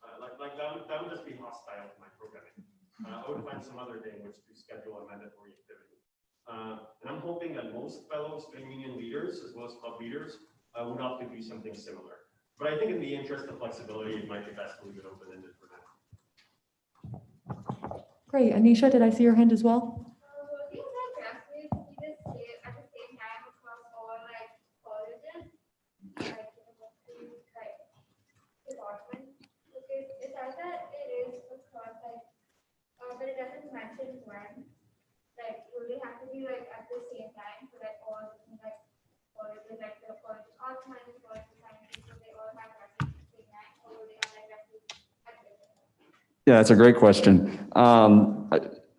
That would just be hostile to my programming. I would find some other day in which to schedule a mandatory activity. And I'm hoping that most fellow student union leaders, as well as club leaders, would opt to do something similar. But I think in the interest of flexibility, it might be best to leave it open-ended for now. Great. Anisha, did I see your hand as well? But it doesn't mention when. Will they have to be at the same time so that all colleges, the college organizers, college scientists, so they all have at the same time, or will they have at different times? Yeah, that's a great question.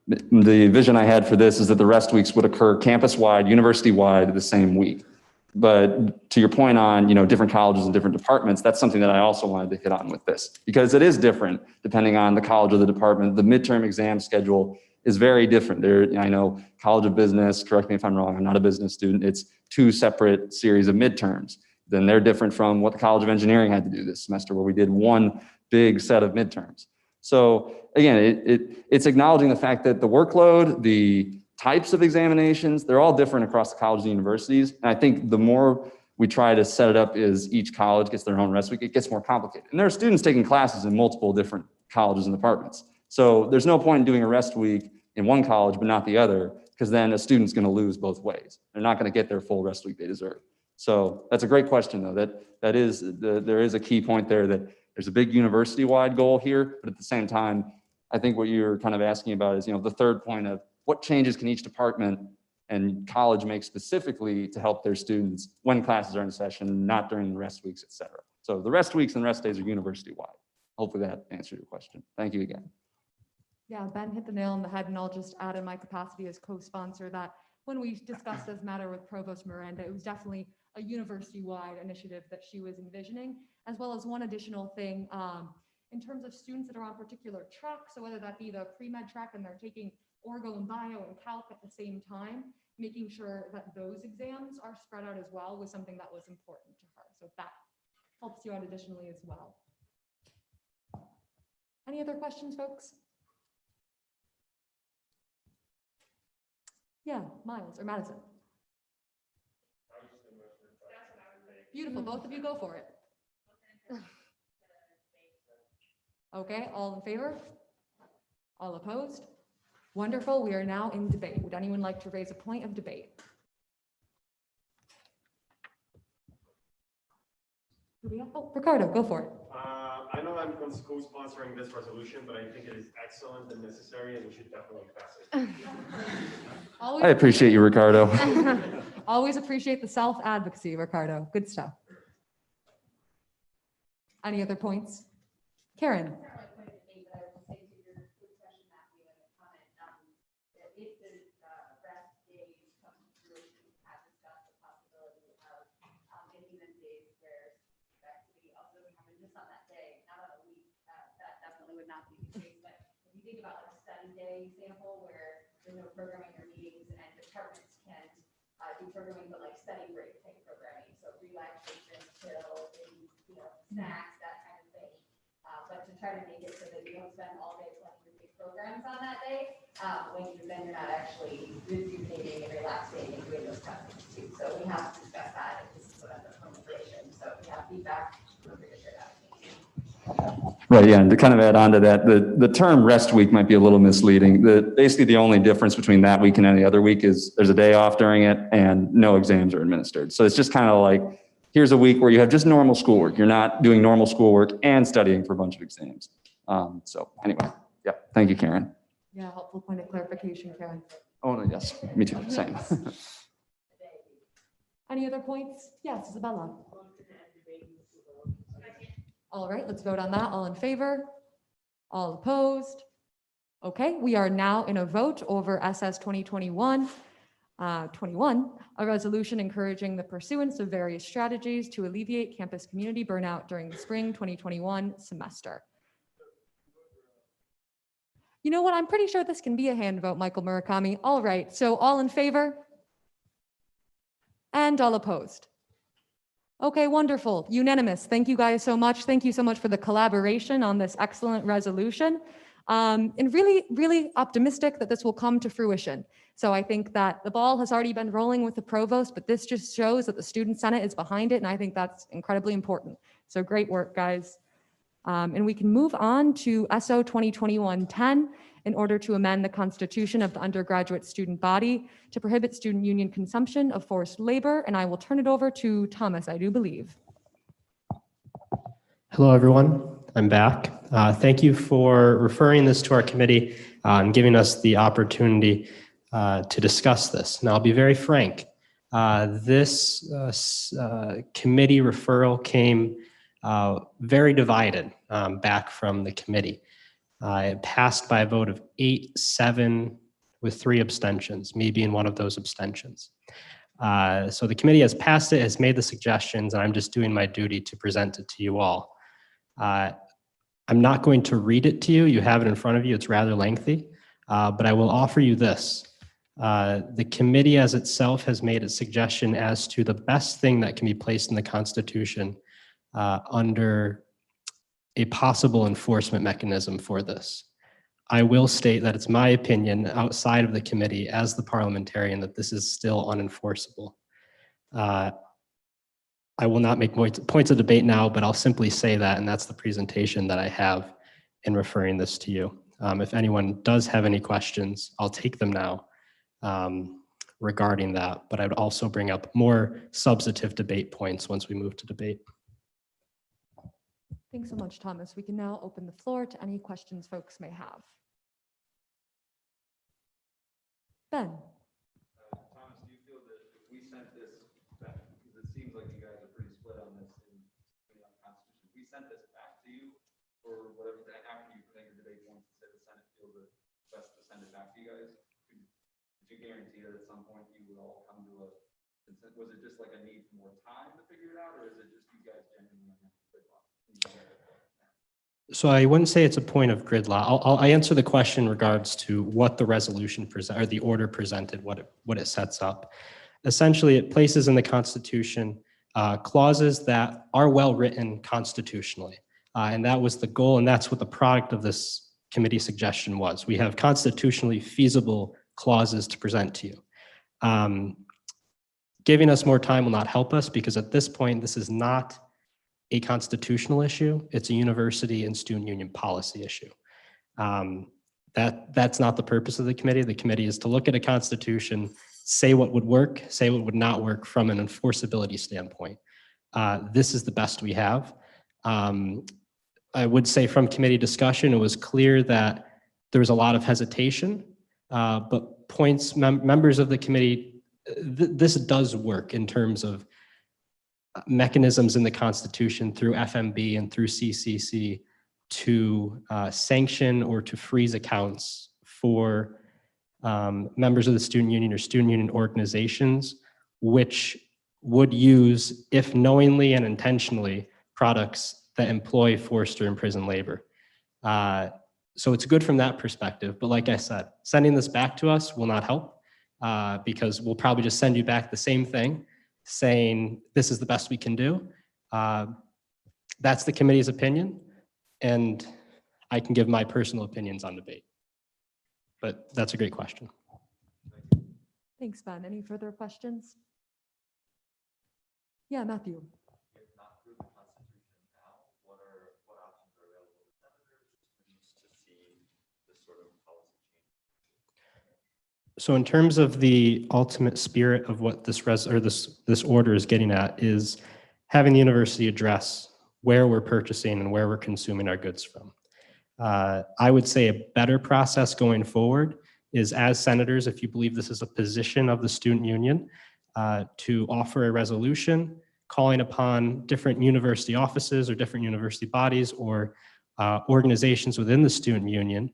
The vision I had for this is that the rest weeks would occur campus-wide, university-wide the same week. But to your point on, different colleges and different departments, that's something that I also wanted to hit on with this, because it is different depending on the college or the department. The midterm exam schedule is very different. I know College of Business, correct me if I'm wrong, I'm not a business student, it's 2 separate series of midterms. Then they're different from what the College of Engineering had to do this semester, where we did 1 big set of midterms. So again, it's acknowledging the fact that the workload, the types of examinations, they're all different across the colleges and universities. And I think the more we try to set it up as each college gets their own rest week, it gets more complicated. And there are students taking classes in multiple different colleges and departments. So there's no point in doing a rest week in one college but not the other, because then a student's going to lose both ways. They're not going to get their full rest week they deserve. So that's a great question, though. There is a key point there, that there's a big university-wide goal here, but at the same time, I think what you're kind of asking about is, the third point of what changes can each department And college makes specifically to help their students when classes are in session, not during the rest weeks, et cetera. So the rest weeks and rest days are university-wide. Hopefully that answered your question. Thank you again. Yeah, Ben hit the nail on the head, and I'll just add in my capacity as co-sponsor that when we discussed this matter with Provost Miranda, it was definitely a university-wide initiative that she was envisioning, as well as one additional thing in terms of students that are on particular tracks, so whether that be the pre-med track and they're taking Orgo and Bio and Calc at the same time, making sure that those exams are spread out as well was something that was important to her. So that helps you out additionally as well. Any other questions, folks? Yeah, Miles or Madison. Beautiful, both of you go for it. Okay, all in favor? All opposed? Wonderful, we are now in debate. Would anyone like to raise a point of debate? Who do we have? Oh, Ricardo, go for it. I know I'm co-sponsoring this resolution, but I think it is excellent and necessary, and we should definitely pass it. I appreciate you, Ricardo. Always appreciate the self-advocacy, Ricardo. Good stuff. Any other points? Karen? Would not be the case, but if you think about like a study day example where there's no programming or meetings and departments can do programming, but like study break type programming, so relaxation, chill, snacks, that kind of thing. But to try to make it so that you don't spend all day playing your big programs on that day, when then you're not actually rejuvenating and relaxing and doing those kind of things too. So we have to discuss that. This is what I'm the formulation. So we have feedback. We're going to share that. Right, yeah, and to kind of add on to that, the term rest week might be a little misleading. Basically, the only difference between that week and any other week is there's a day off during it and no exams are administered. So it's just kind of like, here's a week where you have just normal schoolwork. You're not doing normal schoolwork and studying for a bunch of exams. So anyway, yeah, thank you, Karen. Yeah, helpful point of clarification, Karen. Oh, no, yes, me too, same. Any other points? Yes, Isabella. All right, let's vote on that. All in favor? All opposed? Okay, we are now in a vote over SS 2021-21, a resolution encouraging the pursuance of various strategies to alleviate campus community burnout during the spring 2021 semester. You know what? I'm pretty sure this can be a hand vote, Michael Murakami. All right, so all in favor? And all opposed? Okay, wonderful. Unanimous. Thank you guys so much. Thank you so much for the collaboration on this excellent resolution. And really, really optimistic that this will come to fruition. So I think that the ball has already been rolling with the provost, but this just shows that the Student Senate is behind it, and I think that's incredibly important. So great work, guys. And we can move on to SO 2021-10 in order to amend the constitution of the undergraduate student body to prohibit student union consumption of forced labor. And I will turn it over to Thomas, I do believe. Hello, everyone. I'm back. Thank you for referring this to our committee and giving us the opportunity to discuss this. Now, I'll be very frank. This committee referral came very divided back from the committee. It passed by a vote of 8-7 with 3 abstentions, me being one of those abstentions. So the committee has passed it, has made the suggestions, and I'm just doing my duty to present it to you all. I'm not going to read it to you. You have it in front of you. It's rather lengthy, but I will offer you this. The committee as itself has made a suggestion as to the best thing that can be placed in the Constitution under a possible enforcement mechanism for this. I will state that it's my opinion outside of the committee as the parliamentarian that this is still unenforceable. I will not make points of debate now, but I'll simply say that, and that's the presentation that I have in referring this to you. If anyone does have any questions, I'll take them now regarding that, but I would also bring up more substantive debate points once we move to debate. Thanks so much, Thomas. We can now open the floor to any questions folks may have. Ben. or whatever, after you bring the debate, once the Senate feels it best to send it back to you guys? Could you guarantee that at some point you would all come to a, was it just like a need for more time to figure it out, or is it just you guys genuinely have a gridlock? So I wouldn't say it's a point of gridlock. I'll answer the question in regards to what the resolution present or the order presented, what it sets up. Essentially, it places in the Constitution clauses that are well written constitutionally, and that was the goal, and that's what the product of this committee suggestion was. We have constitutionally feasible clauses to present to you. Giving us more time will not help us because at this point, this is not a constitutional issue. It's a university and student union policy issue. That's not the purpose of the committee. The committee is to look at a constitution, say what would work, say what would not work from an enforceability standpoint. This is the best we have. I would say from committee discussion, it was clear that there was a lot of hesitation, but members of the committee, this does work in terms of mechanisms in the Constitution through FMB and through CCC to sanction or to freeze accounts for members of the student union or student union organizations, which would use, if knowingly and intentionally, products that employ forced or imprisoned labor. So it's good from that perspective. But like I said, sending this back to us will not help because we'll probably just send you back the same thing, saying this is the best we can do. That's the committee's opinion, and I can give my personal opinions on debate. But that's a great question. Thanks, Ben. Any further questions? Yeah, Matthew. If not through the Constitution now, what options are available to senators to see this sort of policy change? So in terms of the ultimate spirit of what this order is getting at is having the university address where we're purchasing and where we're consuming our goods from. I would say a better process going forward is, as senators, if you believe this is a position of the student union, to offer a resolution calling upon different university offices or different university bodies or organizations within the student union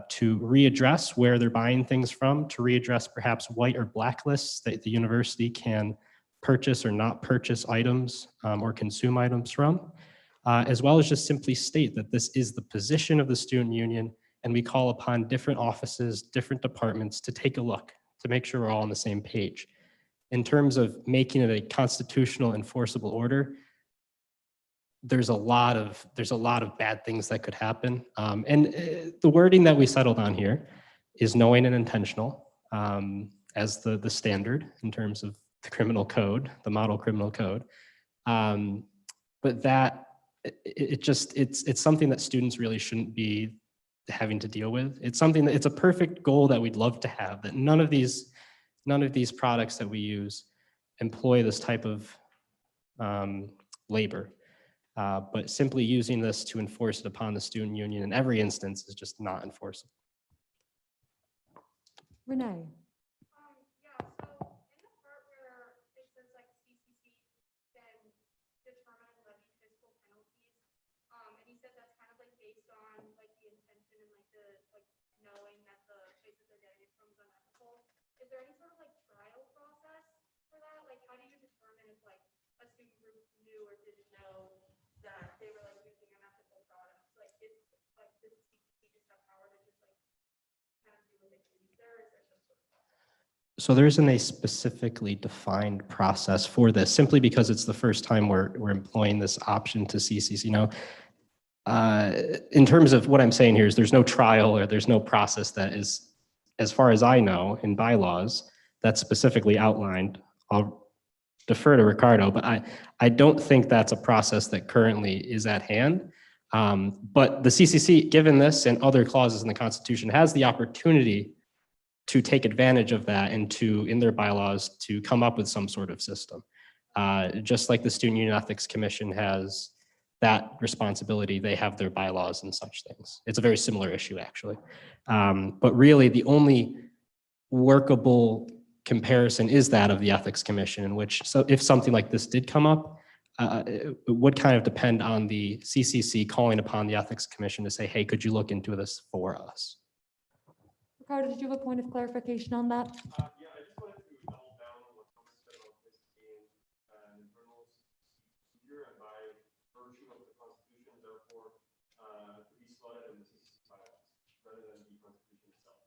to readdress where they're buying things from, to readdress perhaps white or black lists that the university can purchase or not purchase items or consume items from, as well as just simply state that this is the position of the student union, and we call upon different offices, different departments to take a look to make sure we're all on the same page. In terms of making it a constitutional enforceable order, there's a lot of bad things that could happen. The wording that we settled on here is knowing and intentional as the standard in terms of the criminal code, the model criminal code. But that it's something that students really shouldn't be having to deal with. It's something that it's a perfect goal that we'd love to have, that none of these products that we use employ this type of labor. But simply using this to enforce it upon the student union in every instance is just not enforceable. Renee. Yeah, so in the part where it says like CCC can determine and levy fiscal penalties, and you said that's kind of like based on like the intention and like the like knowing that the place that they're getting it from is unethical. Is there any sort of like trial process for that? Like how do you determine if like a student group knew or didn't know that they were like using unethical products? Like is like does CCC just have power to just like kind of do what they please there? Is there some sort of process? So there isn't a specifically defined process for this, simply because it's the first time we're employing this option to CCC. In terms of what I'm saying here is there's no trial or there's no process that is, as far as I know, in bylaws that's specifically outlined. I'll defer to Ricardo, but I don't think that's a process that currently is at hand. But the CCC, given this and other clauses in the Constitution, has the opportunity to take advantage of that and to, in their bylaws, to come up with some sort of system. Just like the Student Union Ethics Commission has that responsibility, they have their bylaws and such things. It's a very similar issue, actually. But really, the only workable comparison is that of the Ethics Commission, in which, so if something like this did come up, it would kind of depend on the CCC calling upon the Ethics Commission to say, hey, could you look into this for us? Ricardo, did you have a point of clarification on that? Yeah, I just wanted to double down on what Thomas said about this being an internal procedure and by virtue of the Constitution, therefore, to be slotted in the CCC bylaws rather than the Constitution itself.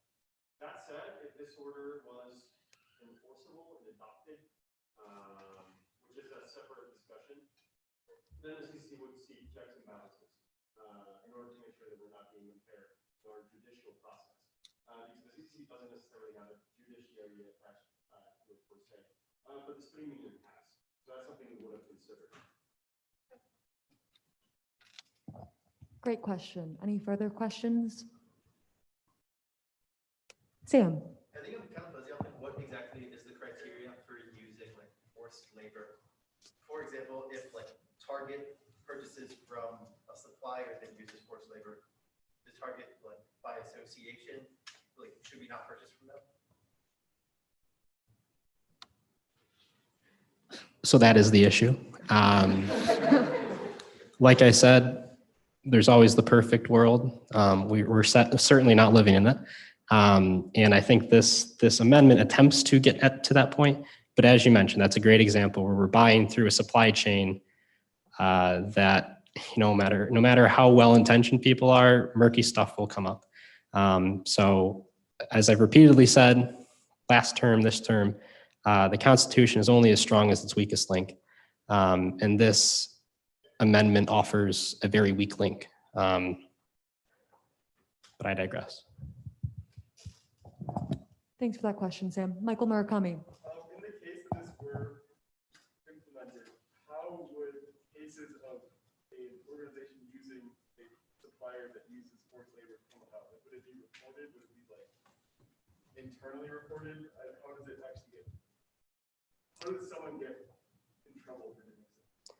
That said, if this order was enforceable and adopted, which is a separate discussion, then the CCC would seek checks and balances in order to make sure that we're not being impaired in our judicial process. Because the CCC doesn't necessarily have a judiciary attached to it per se, but the student union has. So that's something we would have considered. Great question. Any further questions? Sam? I think I'm kind of fuzzy on like what exactly is the criteria for using like forced labor. For example, if like Target purchases from a supplier that uses forced labor, does Target like by association, like should we not purchase from them? So that is the issue. Like I said, there's always the perfect world. We're certainly not living in it. And I think this amendment attempts to get to that point. But as you mentioned, that's a great example where we're buying through a supply chain that no matter how well-intentioned people are, murky stuff will come up. So as I've repeatedly said, last term, this term, the Constitution is only as strong as its weakest link. And this amendment offers a very weak link. But I digress. Thanks for that question, Sam. Michael Murakami. In the case that this were implemented, how would cases of an organization using a supplier that uses forced labor come about? Like, would it be reported? Would it be like internally reported? How does it actually get? How does someone get in trouble for doing this?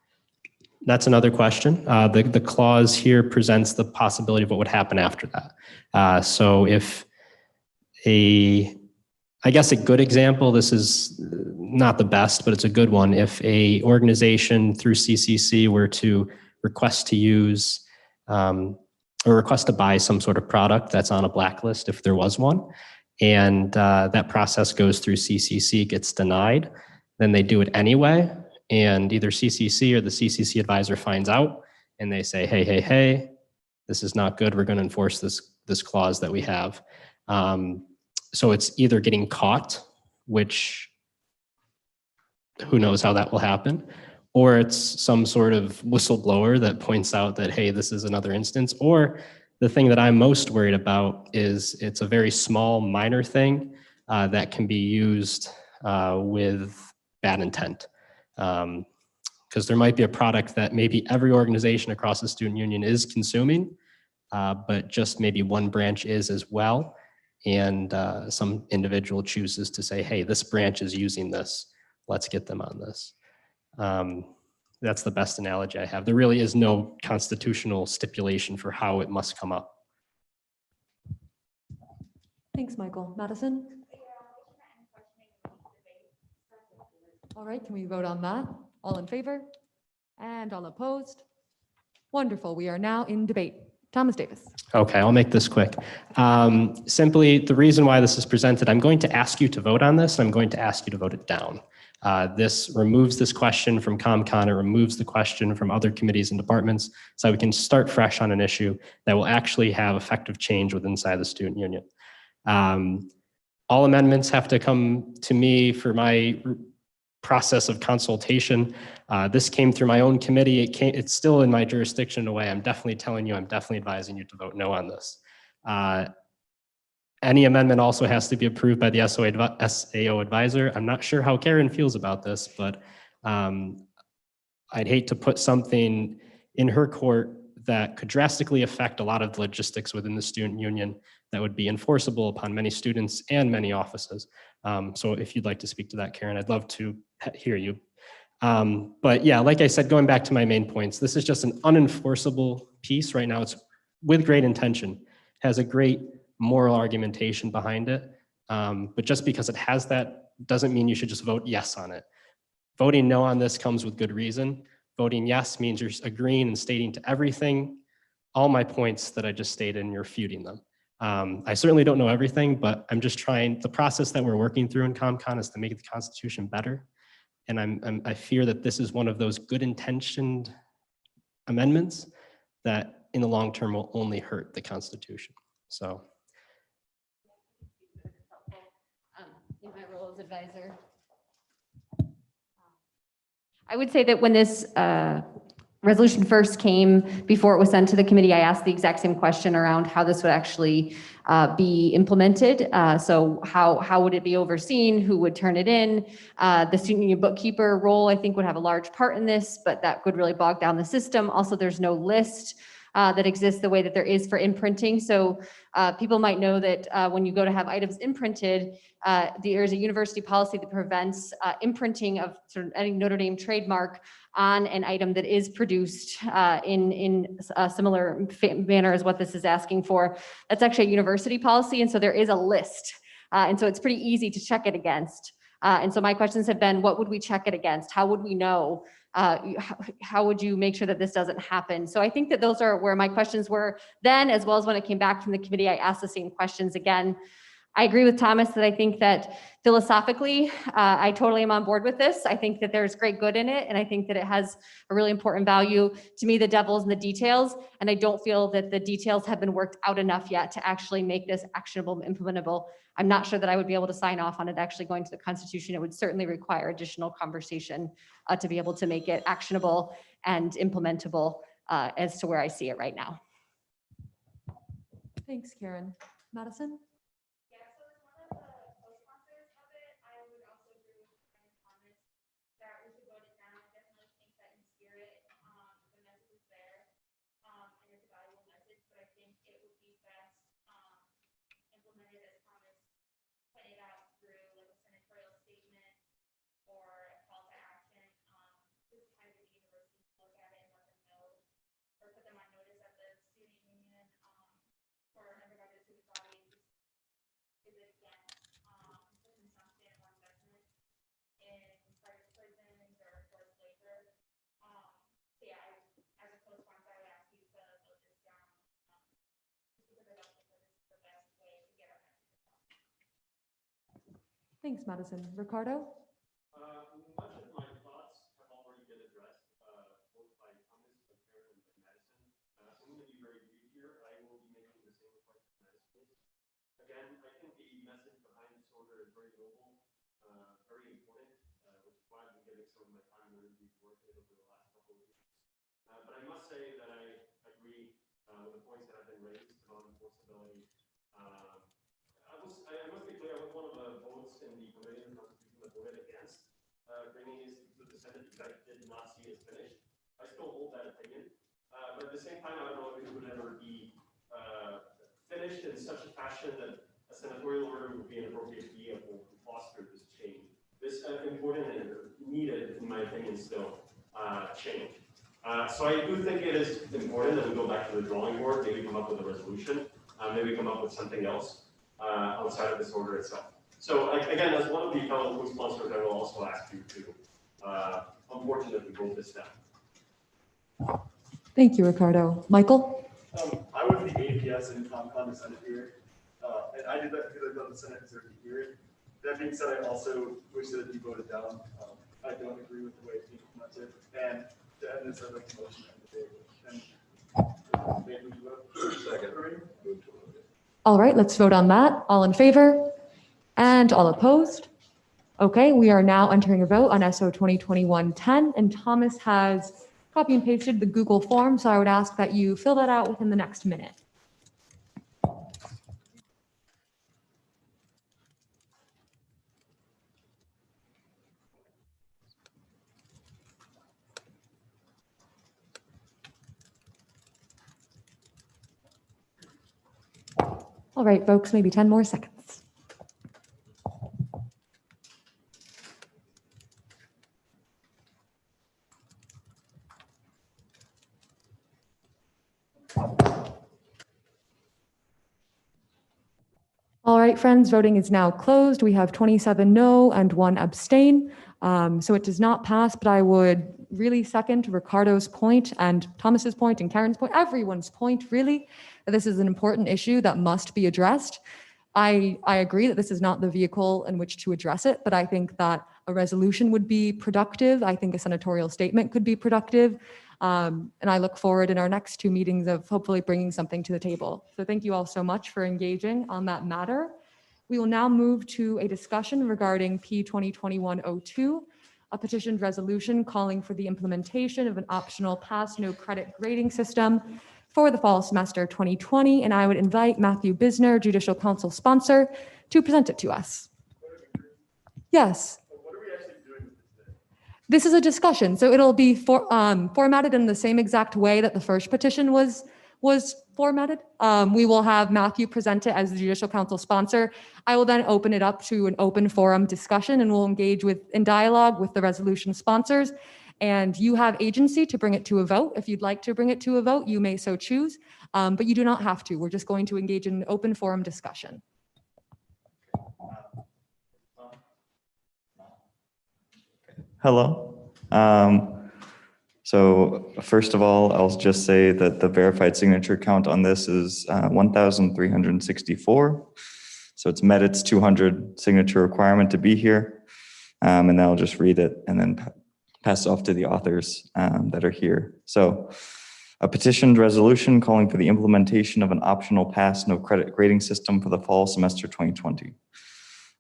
That's another question. The clause here presents the possibility of what would happen after that. So if I guess a good example, this is not the best, but it's a good one. If a organization through CCC were to request to use or request to buy some sort of product that's on a blacklist, if there was one, and that process goes through CCC, gets denied, then they do it anyway, and either CCC or the CCC advisor finds out, and they say, hey, this is not good. We're going to enforce this clause that we have. So it's either getting caught, which who knows how that will happen, or it's some sort of whistleblower that points out that, hey, this is another instance. Or the thing that I'm most worried about is it's a very small, minor thing that can be used with bad intent. Because there might be a product that maybe every organization across the student union is consuming, but just maybe one branch is as well. And some individual chooses to say, hey, this branch is using this. Let's get them on this. That's the best analogy I have. There really is no constitutional stipulation for how it must come up. Thanks, Michael. Madison? All right, can we vote on that? All in favor? And all opposed? Wonderful. We are now in debate. Thomas Davis. Okay, I'll make this quick. Simply, the reason why this is presented, I'm going to ask you to vote on this, and I'm going to ask you to vote it down. This removes this question from ComCon, it removes the question from other committees and departments, so we can start fresh on an issue that will actually have effective change within inside the student union. All amendments have to come to me for my process of consultation. This came through my own committee. It's still in my jurisdiction in a way. I'm definitely telling you, I'm definitely advising you to vote no on this. Any amendment also has to be approved by the SAO advisor. I'm not sure how Karen feels about this, but I'd hate to put something in her court that could drastically affect a lot of the logistics within the student union that would be enforceable upon many students and many offices. So if you'd like to speak to that, Karen, I'd love to hear you. But yeah, like I said, going back to my main points, this is just an unenforceable piece right now. It's with great intention, has a great moral argumentation behind it. But just because it has that doesn't mean you should just vote yes on it. Voting no on this comes with good reason. Voting yes means you're agreeing and stating to everything, all my points that I just stated, and you're refuting them. I certainly don't know everything, but I'm just trying, the process that we're working through in ComCon is to make the Constitution better. And I fear that this is one of those good intentioned amendments that in the long term will only hurt the Constitution. So. In my role as advisor, I would say that when this resolution first came before it was sent to the committee, I asked the exact same question around how this would actually be implemented. So how would it be overseen? Who would turn it in? The student union bookkeeper role, I think, would have a large part in this, but that could really bog down the system. Also, there's no list that exists the way that there is for imprinting. So people might know that when you go to have items imprinted, there's a university policy that prevents imprinting of sort of any Notre Dame trademark on an item that is produced in a similar manner as what this is asking for. That's actually a university policy, and so there is a list. And so it's pretty easy to check it against. And so my questions have been, what would we check it against? How would we know? How would you make sure that this doesn't happen? So I think that those are where my questions were then, as well as when it came back from the committee, I asked the same questions again. I agree with Thomas that I think that philosophically, I totally am on board with this. I think that there's great good in it, and I think that it has a really important value. To me, the devil's in the details, and I don't feel that the details have been worked out enough yet to actually make this actionable and implementable. I'm not sure that I would be able to sign off on it actually going to the Constitution. It would certainly require additional conversation to be able to make it actionable and implementable as to where I see it right now. Thanks, Karen. Madison? Thanks, Madison. Ricardo? Much of my thoughts have already been addressed, both by Thomas, by Karen, and by Madison. I'm going to be very brief here. I will be making the same request to Madison. Again, I think the message behind this order is very noble, very important, which is why I've been giving some of my time to review work over the last couple of weeks. But I must say that I agree with the points that have been raised about enforceability. I must be clear, I was one of the votes in the committee on the Constitution that voted against bringing this to the Senate because I did not see it finished. I still hold that opinion. But at the same time, I don't know if it would ever be finished in such a fashion that a senatorial order would be an appropriate vehicle to foster this change. This important and needed, in my opinion, still change. So I do think it is important that we go back to the drawing board, maybe come up with a resolution, maybe come up with something else outside of this order itself. So again, as one of the fellow co-sponsors, I will also ask you to unfortunately vote this down. Thank you, Ricardo. Michael? I went to the APS and ComCon the Senate here, and I did that because I thought the Senate deserved to hear it. That being said, I also wish that it be voted down. I don't agree with the way it's being implemented, and to end this, I'd like to motion to end the debate. Second. All right, let's vote on that. All in favor and all opposed? Okay, we are now entering a vote on SO 2021-10, and Thomas has copy and pasted the Google form, so I would ask that you fill that out within the next minute. All right, folks, maybe 10 more seconds. All right. right, friends, voting is now closed. We have 27 no and 1 abstain. So it does not pass, but I would really second Ricardo's point and Thomas's point and Karen's point, everyone's point, really, that this is an important issue that must be addressed. I agree that this is not the vehicle in which to address it, but I think that a resolution would be productive. I think a senatorial statement could be productive. And I look forward in our next 2 meetings of hopefully bringing something to the table. So thank you all so much for engaging on that matter. We will now move to a discussion regarding P 2021-02, a petitioned resolution calling for the implementation of an optional pass no credit grading system for the fall semester 2020. And I would invite Matthew Bisner, Judicial Council sponsor, to present it to us. Yes. This is a discussion, so it'll be formatted in the same exact way that the first petition was formatted. We will have Matthew present it as the Judicial Council sponsor. I will then open it up to an open forum discussion, and we'll engage in dialogue with the resolution sponsors. And you have agency to bring it to a vote. If you'd like to bring it to a vote, you may so choose, but you do not have to. We're just going to engage in an open forum discussion. Hello. So first of all, I'll just say that the verified signature count on this is 1,364. So it's met its 200 signature requirement to be here. And then I'll just read it and then pass off to the authors that are here. So a petitioned resolution calling for the implementation of an optional pass no credit grading system for the fall semester 2020.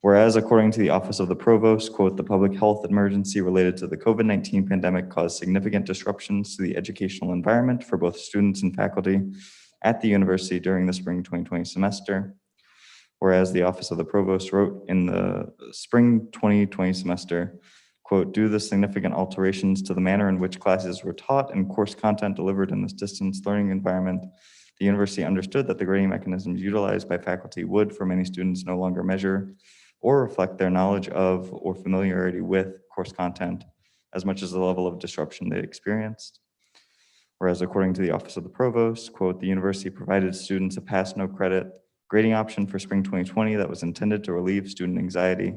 Whereas according to the Office of the Provost, quote, the public health emergency related to the COVID-19 pandemic caused significant disruptions to the educational environment for both students and faculty at the university during the spring 2020 semester. Whereas the Office of the Provost wrote in the spring 2020 semester, quote, due to the significant alterations to the manner in which classes were taught and course content delivered in this distance learning environment, the university understood that the grading mechanisms utilized by faculty would, for many students, no longer measure or reflect their knowledge of or familiarity with course content as much as the level of disruption they experienced. Whereas according to the Office of the Provost, quote, the university provided students a pass no credit grading option for spring 2020 that was intended to relieve student anxiety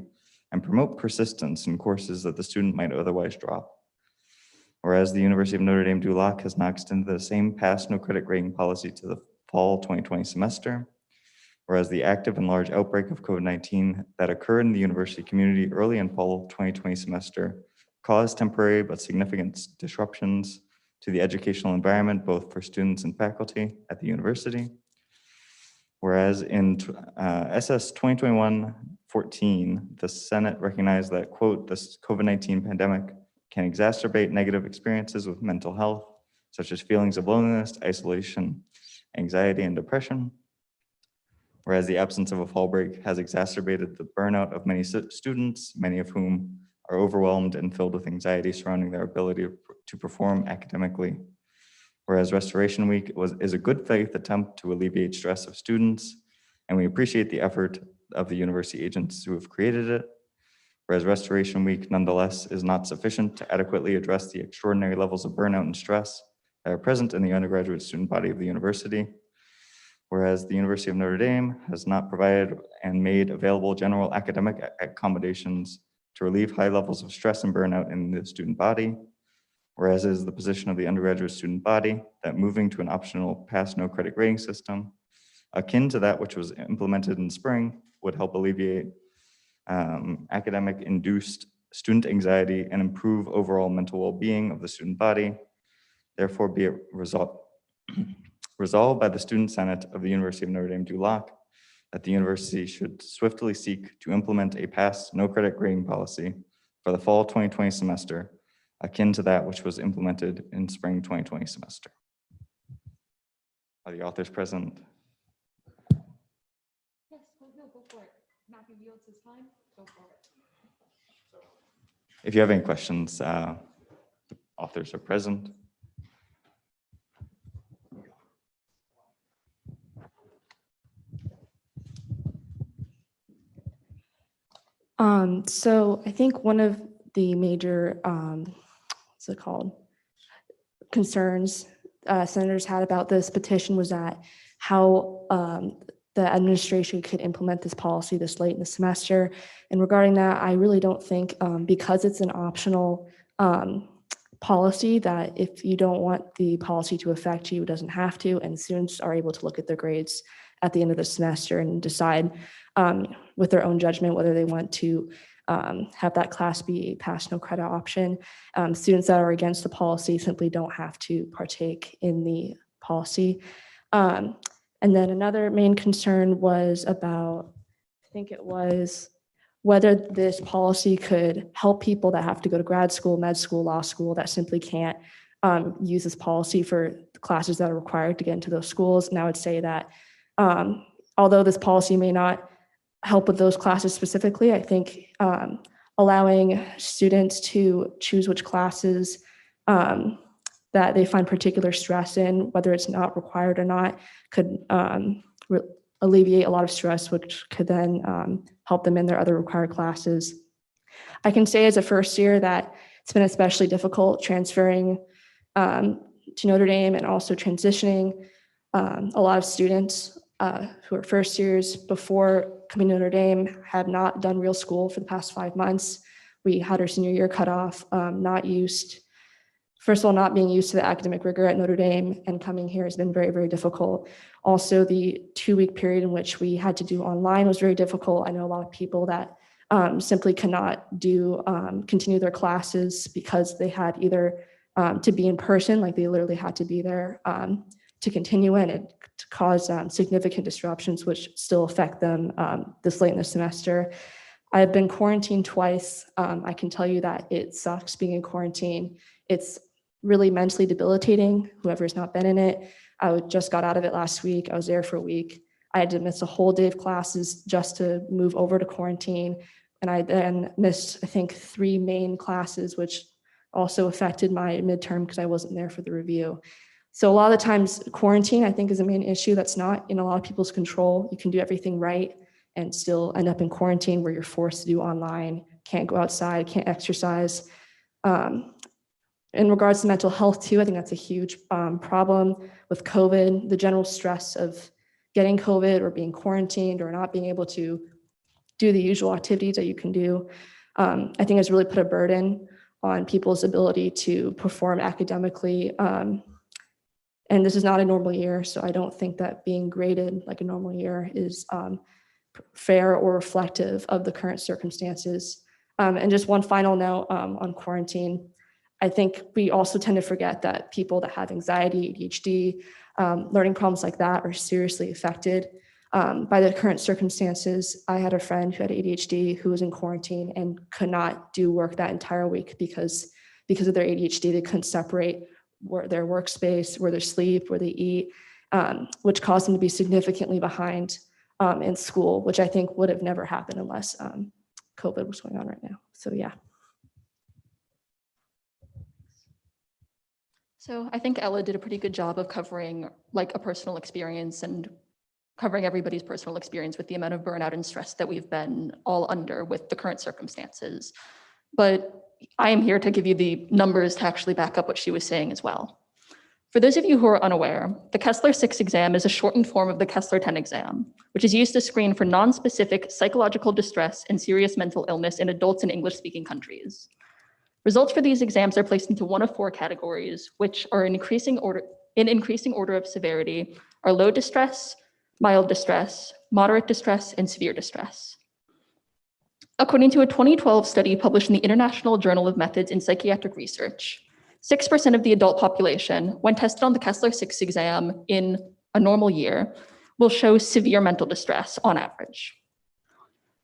and promote persistence in courses that the student might otherwise drop. Whereas the University of Notre Dame du Lac has now extended the same pass no credit grading policy to the fall 2020 semester. Whereas the active and large outbreak of COVID-19 that occurred in the university community early in fall 2020 semester caused temporary but significant disruptions to the educational environment, both for students and faculty at the university. Whereas in SS 2021-14, the Senate recognized that, quote, this COVID-19 pandemic can exacerbate negative experiences with mental health, such as feelings of loneliness, isolation, anxiety, and depression. Whereas the absence of a fall break has exacerbated the burnout of many students, many of whom are overwhelmed and filled with anxiety surrounding their ability to perform academically. Whereas Restoration Week is a good faith attempt to alleviate stress of students, and we appreciate the effort of the university agents who have created it. Whereas Restoration Week nonetheless is not sufficient to adequately address the extraordinary levels of burnout and stress that are present in the undergraduate student body of the university. Whereas the University of Notre Dame has not provided and made available general academic accommodations to relieve high levels of stress and burnout in the student body. Whereas it is the position of the undergraduate student body that moving to an optional pass no credit grading system, akin to that which was implemented in spring, would help alleviate academic induced student anxiety and improve overall mental well-being of the student body. Therefore, be it resolved by the Student Senate of the University of Notre Dame du Lac that the university should swiftly seek to implement a pass no credit grading policy for the fall 2020 semester, akin to that which was implemented in spring 2020 semester. Are the authors present? Yes, no, go for it. Matthew yields his time, go for it. If you have any questions, the authors are present. So I think one of the major, what's it called, concerns senators had about this petition was that how the administration could implement this policy this late in the semester. And regarding that, I really don't think, because it's an optional policy, that if you don't want the policy to affect you, it doesn't have to, and students are able to look at their grades at the end of the semester and decide with their own judgment whether they want to have that class be a pass no credit option. Students that are against the policy simply don't have to partake in the policy. And then another main concern was about, I think it was whether this policy could help people that have to go to grad school, med school, law school, that simply can't use this policy for the classes that are required to get into those schools. And I would say that although this policy may not help with those classes specifically, I think allowing students to choose which classes that they find particular stress in, whether it's not required or not, could alleviate a lot of stress, which could then help them in their other required classes. I can say as a first year that it's been especially difficult transferring to Notre Dame and also transitioning. A lot of students who are first years before coming to Notre Dame have not done real school for the past 5 months. We had our senior year cut off, first of all, not being used to the academic rigor at Notre Dame, and coming here has been very, very difficult. Also, the 2-week period in which we had to do online was very difficult. I know a lot of people that simply cannot continue their classes because they had either to be in person, like they literally had to be there to continue in. It caused significant disruptions, which still affect them this late in the semester. I've been quarantined twice. I can tell you that it sucks being in quarantine. It's really mentally debilitating, whoever's not been in it. I just got out of it last week. I was there for a week. I had to miss a whole day of classes just to move over to quarantine. And I then missed, I think, 3 main classes, which also affected my midterm because I wasn't there for the review. So a lot of the times quarantine, I think, is a main issue that's not in a lot of people's control. You can do everything right and still end up in quarantine where you're forced to do online, can't go outside, can't exercise. In regards to mental health too, I think that's a huge problem with COVID, the general stress of getting COVID or being quarantined or not being able to do the usual activities that you can do. I think has really put a burden on people's ability to perform academically. And this is not a normal year, so I don't think that being graded like a normal year is fair or reflective of the current circumstances. And just one final note on quarantine. I think we also tend to forget that people that have anxiety, ADHD, learning problems like that are seriously affected by the current circumstances. I had a friend who had ADHD who was in quarantine and could not do work that entire week because of their ADHD. They couldn't separate their workspace, where they sleep, where they eat, which caused them to be significantly behind in school, which I think would have never happened unless COVID was going on right now. So yeah. So I think Ella did a pretty good job of covering like a personal experience and covering everybody's personal experience with the amount of burnout and stress that we've been all under with the current circumstances. But I am here to give you the numbers to actually back up what she was saying as well. For those of you who are unaware, the Kessler 6 exam is a shortened form of the Kessler 10 exam, which is used to screen for non-specific psychological distress and serious mental illness in adults in English-speaking countries. Results for these exams are placed into one of 4 categories, which are in increasing order of severity, are low distress, mild distress, moderate distress, and severe distress. According to a 2012 study published in the International Journal of Methods in Psychiatric Research, 6% of the adult population, when tested on the Kessler 6 exam in a normal year, will show severe mental distress on average.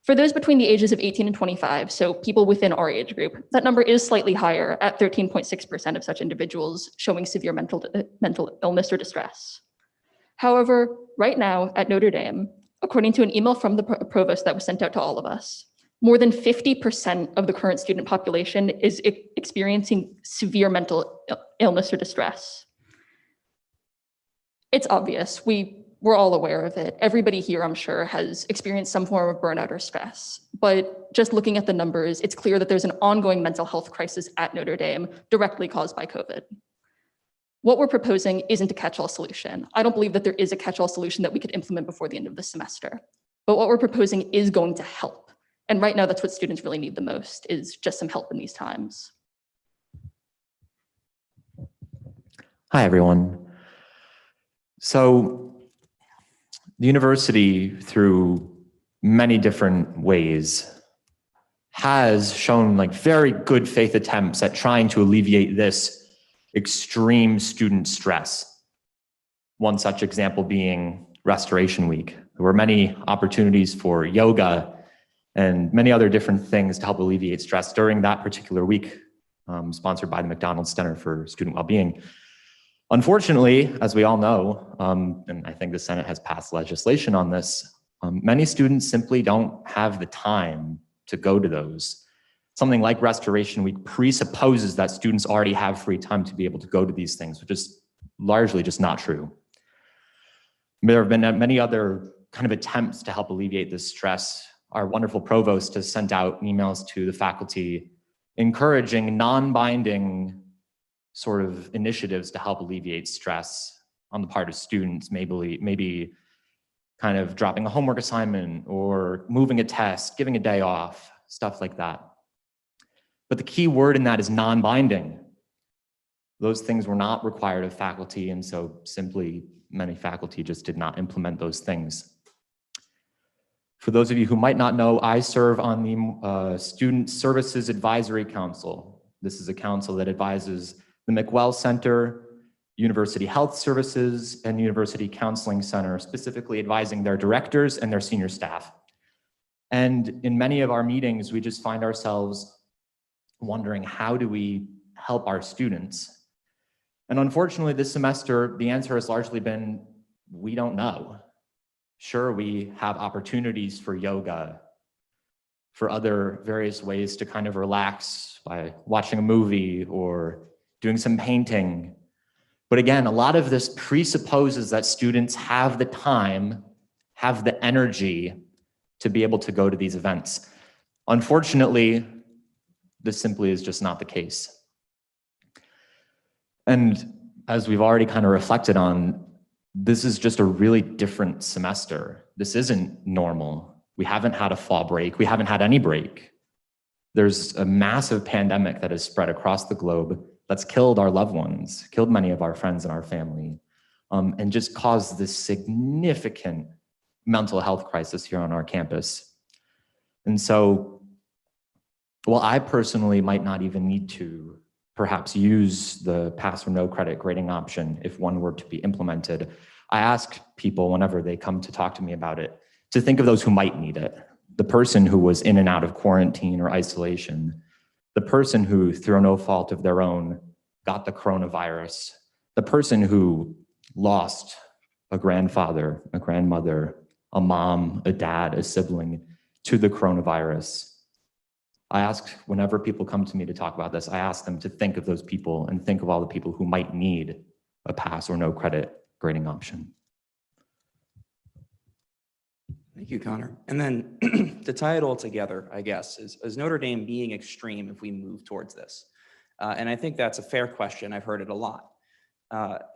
For those between the ages of 18 and 25, so people within our age group, that number is slightly higher at 13.6% of such individuals showing severe mental illness or distress. However, right now at Notre Dame, according to an email from the provost that was sent out to all of us, more than 50% of the current student population is experiencing severe mental illness or distress. It's obvious. We're all aware of it. Everybody here, I'm sure, has experienced some form of burnout or stress. But just looking at the numbers, it's clear that there's an ongoing mental health crisis at Notre Dame directly caused by COVID. What we're proposing isn't a catch-all solution. I don't believe that there is a catch-all solution that we could implement before the end of the semester. But what we're proposing is going to help. And right now, that's what students really need the most, is just some help in these times. Hi, everyone. So the university, through many different ways, has shown like very good faith attempts at trying to alleviate this extreme student stress. One such example being Restoration Week. There were many opportunities for yoga and many other different things to help alleviate stress during that particular week, sponsored by the McDonald Center for Student Wellbeing. Unfortunately, as we all know, and I think the Senate has passed legislation on this, many students simply don't have the time to go to those. Something like Restoration Week presupposes that students already have free time to be able to go to these things, which is largely just not true. There have been many other kind of attempts to help alleviate this stress. Our wonderful provost has sent out emails to the faculty encouraging non-binding sort of initiatives to help alleviate stress on the part of students, maybe kind of dropping a homework assignment or moving a test, giving a day off, stuff like that. But the key word in that is non-binding. Those things were not required of faculty, and so simply many faculty just did not implement those things. For those of you who might not know, I serve on the Student Services Advisory Council. This is a council that advises the McWell Center, University Health Services, and University Counseling Center, specifically advising their directors and their senior staff. And in many of our meetings, we just find ourselves wondering, how do we help our students? And unfortunately, this semester, the answer has largely been, we don't know. Sure, we have opportunities for yoga, for other various ways to kind of relax by watching a movie or doing some painting. But again, a lot of this presupposes that students have the time, have the energy to be able to go to these events. Unfortunately, this simply is just not the case. And as we've already kind of reflected on, this is just a really different semester. This isn't normal. We haven't had a fall break. We haven't had any break. There's a massive pandemic that has spread across the globe that's killed our loved ones, killed many of our friends and our family, and just caused this significant mental health crisis here on our campus. And so, while I personally might not even need to perhaps use the pass or no credit grading option if one were to be implemented, I ask people whenever they come to talk to me about it to think of those who might need it. The person who was in and out of quarantine or isolation, the person who, through no fault of their own, got the coronavirus, the person who lost a grandfather, a grandmother, a mom, a dad, a sibling to the coronavirus. I ask, whenever people come to me to talk about this, I ask them to think of those people and think of all the people who might need a pass or no credit grading option. Thank you, Connor. And then to tie it all together, I guess, is Notre Dame being extreme if we move towards this? And I think that's a fair question. I've heard it a lot.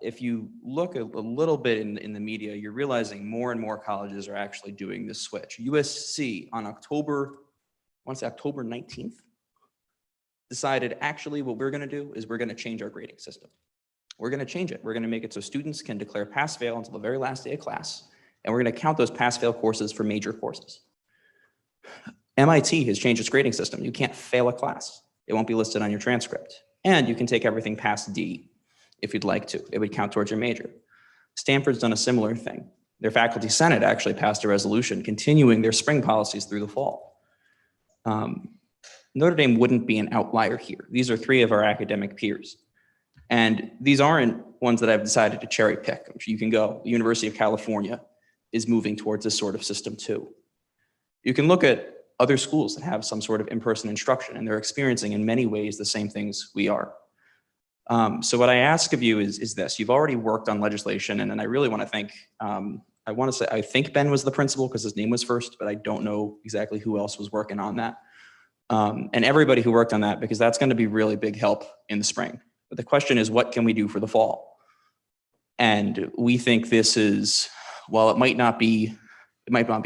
If you look a little bit in the media, you're realizing more and more colleges are actually doing this switch. USC on October 19th, decided actually what we're gonna do is we're gonna change our grading system. We're gonna change it. We're gonna make it so students can declare pass-fail until the very last day of class, and we're gonna count those pass-fail courses for major courses. MIT has changed its grading system. You can't fail a class. It won't be listed on your transcript. And you can take everything past D if you'd like to. It would count towards your major. Stanford's done a similar thing. Their faculty senate actually passed a resolution continuing their spring policies through the fall. Notre Dame wouldn't be an outlier here. These are three of our academic peers. And these aren't ones that I've decided to cherry pick. You can go, the University of California is moving towards this sort of system too. You can look at other schools that have some sort of in-person instruction, and they're experiencing in many ways the same things we are. So what I ask of you is this: you've already worked on legislation, and then I really want to thank, I think Ben was the principal because his name was first, but I don't know exactly who else was working on that. And everybody who worked on that, because that's going to be really big help in the spring. But the question is, what can we do for the fall? And we think this is, while it might not be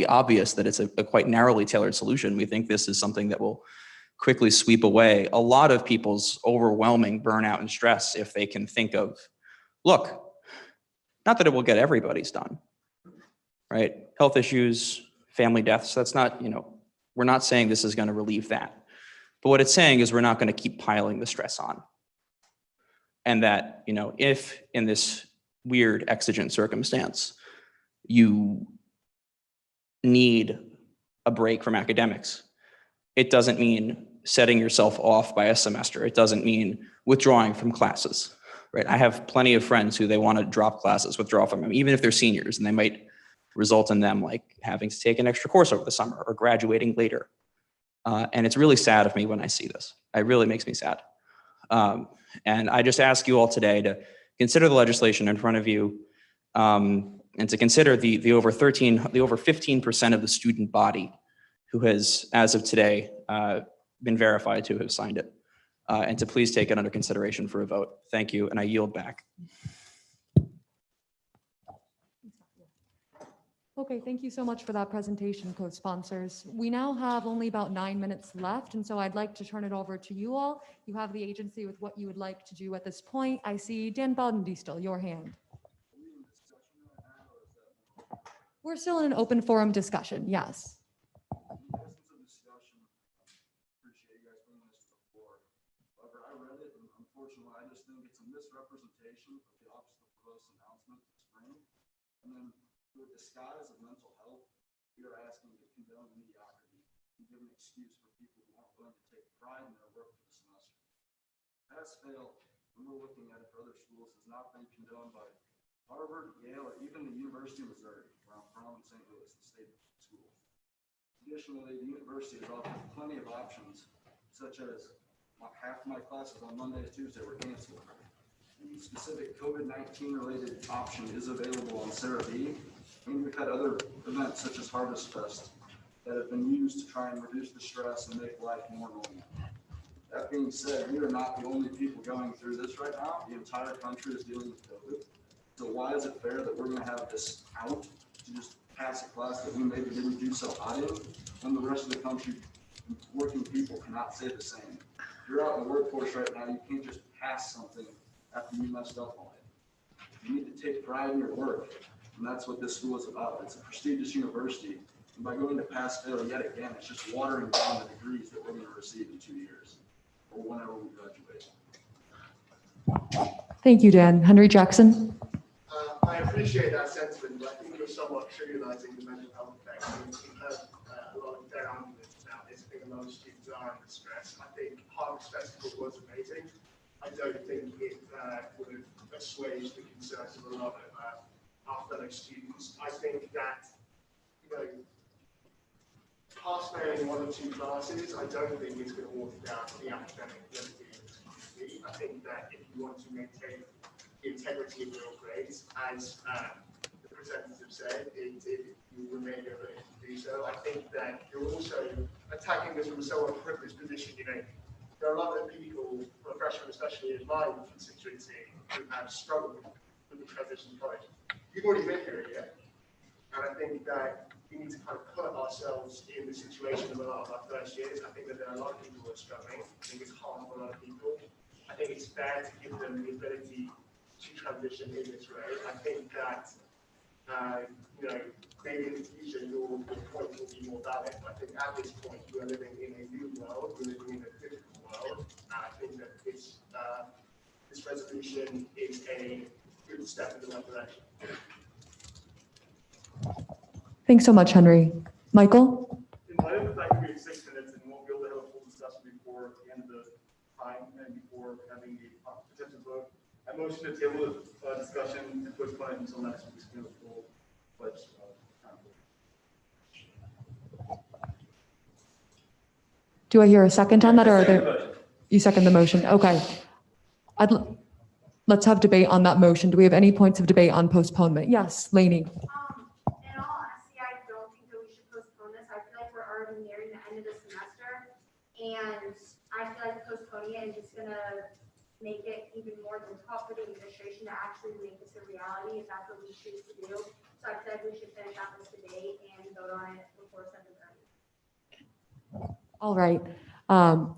obvious that it's a quite narrowly tailored solution, we think this is something that will quickly sweep away a lot of people's overwhelming burnout and stress if they can think of, look, not that it will get everybody's done, right? Health issues, family deaths, that's not, we're not saying this is going to relieve that. But what it's saying is we're not going to keep piling the stress on. And that, if in this weird exigent circumstance, you need a break from academics, it doesn't mean setting yourself off by a semester. It doesn't mean withdrawing from classes, right? I have plenty of friends who they want to drop classes, withdraw from them, even if they're seniors, and they might result in them like having to take an extra course over the summer or graduating later. And it's really sad of me when I see this. It really makes me sad. And I just ask you all today to consider the legislation in front of you, and to consider the over 15% of the student body who has, as of today, been verified to have signed it, and to please take it under consideration for a vote. Thank you, and I yield back. Okay, thank you so much for that presentation, co-sponsors. We now have only about 9 minutes left, and so I'd like to turn it over to you all. You have the agency with what you would like to do at this point. I see Dan Baudendistel, your hand. We're still in an open forum discussion, yes. And then with the disguise of mental health, we are asking to condone mediocrity and give an excuse for people who aren't willing to take pride in their work for the semester. Pass fail, when we're looking at it for other schools, has not been condoned by Harvard, Yale, or even the University of Missouri, where I'm from in St. Louis, the state school. Additionally, the university has offered plenty of options, such as half of my classes on Monday and Tuesday were canceled. The specific COVID-19 related option is available on Sarah B. And we've had other events such as Harvest Fest that have been used to try and reduce the stress and make life more normal. That being said, we are not the only people going through this right now. The entire country is dealing with COVID. So why is it fair that we're going to have this out to just pass a class that we maybe didn't do so hot in, when the rest of the country, working people, cannot say the same? If you're out in the workforce right now, you can't just pass something after you messed up on it. You need to take pride in your work, and that's what this school is about. It's a prestigious university, and by going to pass-fail yet again, it's just watering down the degrees that we're going to receive in 2 years, or whenever we graduate. Thank you, Dan. Henry Jackson. I appreciate that sentiment, but I think you're somewhat trivializing the mental health effects. We've heard a lot of their arguments about this. I think a lot of students are under stress. I think Harvest Festival was amazing. I don't think it would have assuaged the concerns of a lot of our fellow students. I think that, pass-failing 1 or 2 classes, I don't think it's going to water down the academic ability of this community. I think that if you want to maintain the integrity of your grades, as the presenters have said, you remain able to do so. I think that you're also attacking this from a somewhat privileged position. There are a lot of people, freshmen especially in my constituency, who have struggled with the transition to college. You've already been here a year, and I think that we need to kind of put ourselves in the situation of a lot of our first years. I think that there are a lot of people who are struggling. I think it's hard for a lot of people. I think it's fair to give them the ability to transition in this way. I think that, maybe in the future your point will be more valid. But I think at this point we are living in a new world. We're living in a difficult world. I think that this resolution is a good step in the right direction. Thanks so much, Henry. Michael? In light of the fact that we have 6 minutes and won't be able to have a full discussion before the end of the time and before having the potential vote, I motion to table the discussion and postpone it until next week's full pledge time. Do I hear a second on that, or are there? You second the motion? Okay. Let's have debate on that motion. Do we have any points of debate on postponement? Yes, Lainey. In all honesty, I don't think that we should postpone this. I feel like we're already nearing the end of the semester, and I feel like postponing it is just gonna make it even more difficult for the administration to actually make this a reality if that's what we choose to do. So I said we should finish out this debate and vote on it before 7:30. All right.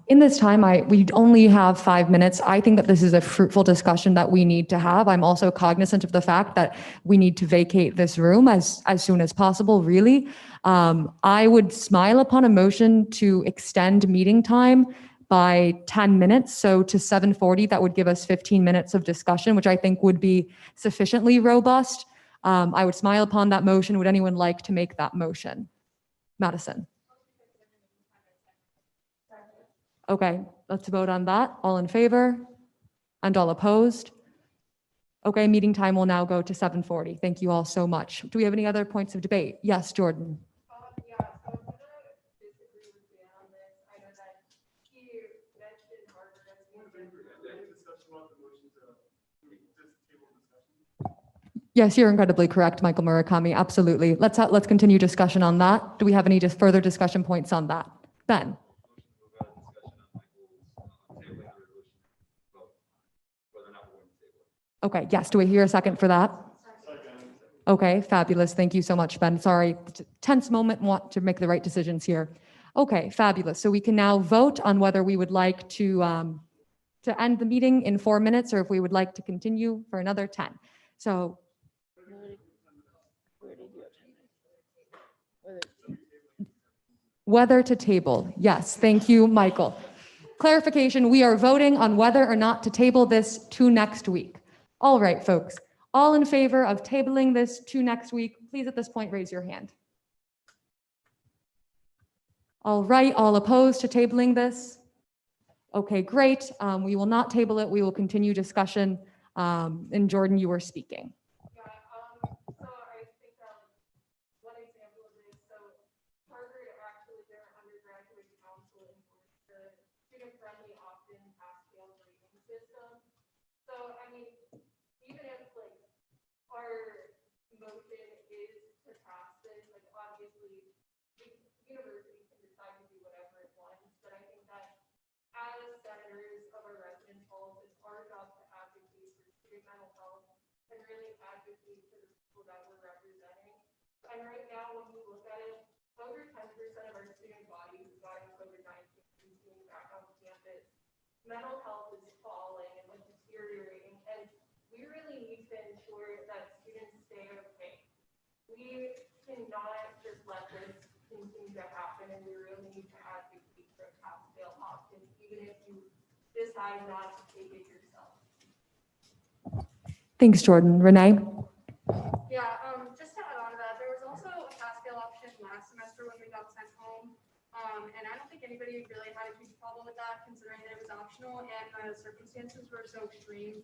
In this time, we only have 5 minutes. I think that this is a fruitful discussion that we need to have. I'm also cognizant of the fact that we need to vacate this room as soon as possible, really. I would smile upon a motion to extend meeting time by 10 minutes. So to 7:40, that would give us 15 minutes of discussion, which I think would be sufficiently robust. I would smile upon that motion. Would anyone like to make that motion? Madison. Okay, let's vote on that. All in favor? And all opposed? Okay, meeting time will now go to 7:40. Thank you all so much. Do we have any other points of debate? Yes, Jordan. Yes, you're incredibly correct, Michael Murakami. Absolutely. Let's continue discussion on that. Do we have any just further discussion points on that? Ben. Okay, yes. Do we hear a second for that? Okay, fabulous. Thank you so much, Ben. Sorry, tense moment, want to make the right decisions here. Okay, fabulous. So we can now vote on whether we would like to end the meeting in 4 minutes or if we would like to continue for another 10. So whether to table. Yes, thank you, Michael. Clarification, we are voting on whether or not to table this to next week. All right, folks. All in favor of tabling this to next week, please at this point raise your hand. All right, all opposed to tabling this? Okay, great. We will not table it. We will continue discussion. And Jordan, you were speaking. And right now, when we look at it, over 10% of our student body who's gotten COVID-19 being back on campus, mental health is falling and like deteriorating, and we really need to ensure that students stay okay. We cannot just let this continue to happen, and we really need to advocate for a pass-fail option, even if you decide not to take it yourself. Thanks, Jordan. Renee? Yeah, just to add on to that, there was also a pass-fail option last semester when we got sent home. And I don't think anybody really had a huge problem with that, considering that it was optional and the circumstances were so extreme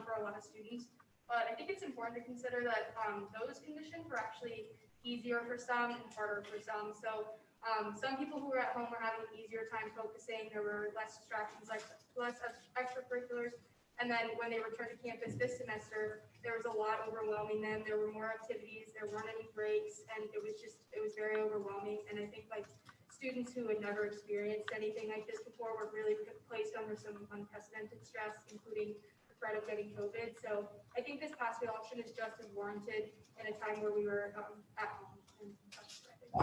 for a lot of students. But I think it's important to consider that those conditions were actually easier for some and harder for some. So some people who were at home were having an easier time focusing. There were less distractions, like less extracurriculars. And then when they returned to campus this semester, there was a lot overwhelming them. There were more activities, there weren't any breaks, and it was very overwhelming. And I think like students who had never experienced anything like this before were really placed under some unprecedented stress, including the threat of getting COVID. So I think this pass-fail option is just as warranted in a time where we were at home. And that's what I think.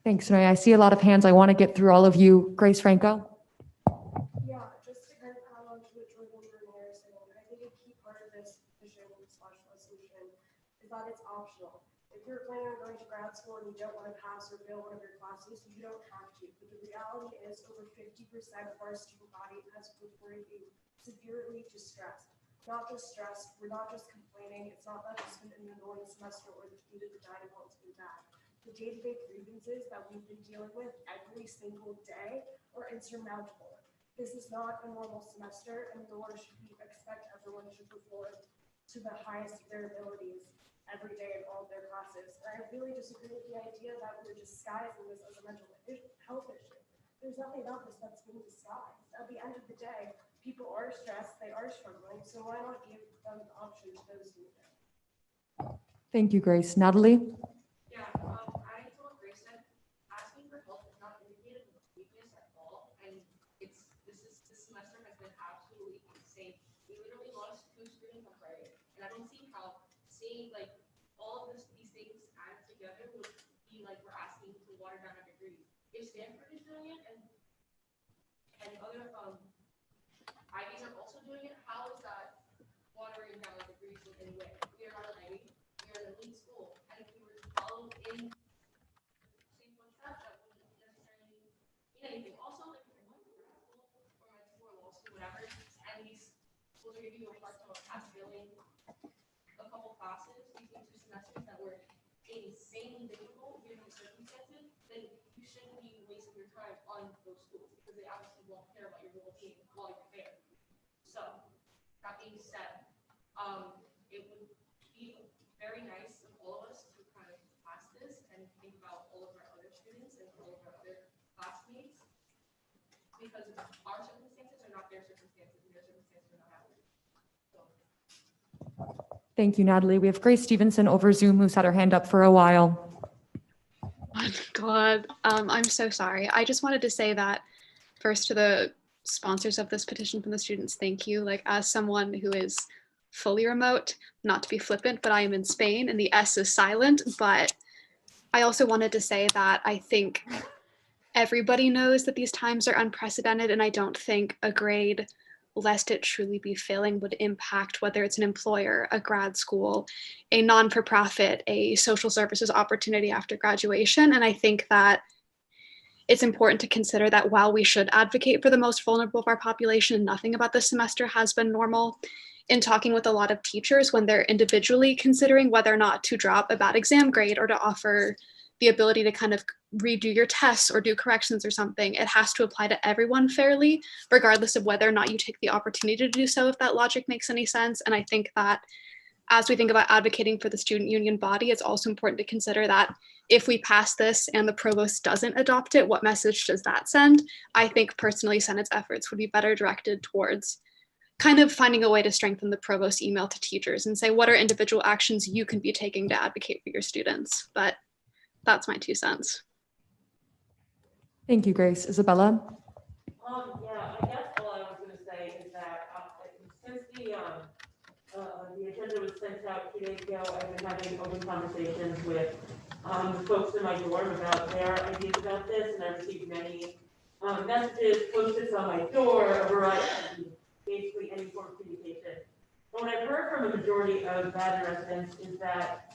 Thanks, Renee. I see a lot of hands. I want to get through all of you. Grace Franco? Yeah, just to kind of add on to what Jordan and Renee are saying, I think a key part of this petition/resolution is that it's optional. If you're planning on going to grad school and you don't want to pass or fail one of your classes, you don't have to. But the reality is over 50% of our student body has reported being severely distressed. Not just stressed, we're not just complaining. It's not that it's been an annoying semester or the heat of the dining hall has been bad. The day-to-day grievances that we've been dealing with every single day are insurmountable. This is not a normal semester, and nor should we expect everyone to perform to the highest of their abilities every day in all of their classes. And I really disagree with the idea that we're disguising this as a mental health issue. There's nothing about this that's being disguised. At the end of the day, people are stressed, they are struggling, so why not give them the option to those who need it? Thank you, Grace. Natalie? Yeah, I told Grace that asking for help is not indicated of weakness at all, and this semester has been absolutely insane seeing like all of these things added together would be like we're asking to water down our degrees. If Stanford is doing it and other IVs are also doing it, how is that watering down our degrees in any way? We are not an Ivy, we are an elite school, and if we were to follow in the same footsteps, that wouldn't necessarily mean anything. Also, like if you're going to grad school or med school or law school, whatever, and these schools are giving you a hard time of pass failing a couple classes, these 2 semesters that were insanely difficult given the circumstances, then you shouldn't be wasting your time on those schools because they obviously won't care about your well-being while you're there. So, that being said, it would be very nice of all of us to kind of pass this and think about all of our other students and all of our other classmates because our circumstances are not their circumstances and their circumstances are not ours. So. Thank you, Natalie. We have Grace Stevenson over Zoom who's had her hand up for a while. Oh, God, I'm so sorry. I just wanted to say that first to the sponsors of this petition from the students, thank you. Like as someone who is fully remote, not to be flippant, but I am in Spain and the S is silent. But I also wanted to say that I think everybody knows that these times are unprecedented, and I don't think a grade, lest it truly be failing, would impact whether it's an employer, a grad school, a non-for-profit, a social services opportunity after graduation. And I think that it's important to consider that while we should advocate for the most vulnerable of our population, nothing about this semester has been normal. In talking with a lot of teachers when they're individually considering whether or not to drop a bad exam grade or to offer the ability to kind of redo your tests or do corrections or something, it has to apply to everyone fairly, regardless of whether or not you take the opportunity to do so, if that logic makes any sense. And I think that as we think about advocating for the student union body, it's also important to consider that if we pass this and the provost doesn't adopt it, what message does that send? I think personally Senate's efforts would be better directed towards kind of finding a way to strengthen the provost's email to teachers and say, what are individual actions you can be taking to advocate for your students? But that's my 2 cents. Thank you, Grace. Isabella? Yeah, I guess all I was going to say is that since the agenda was sent out 2 days ago, I've been having open conversations with the folks in my dorm about their ideas about this, and I received many messages, post-its on my door, a variety of basically any form of communication. But what I've heard from a majority of Madden residents is that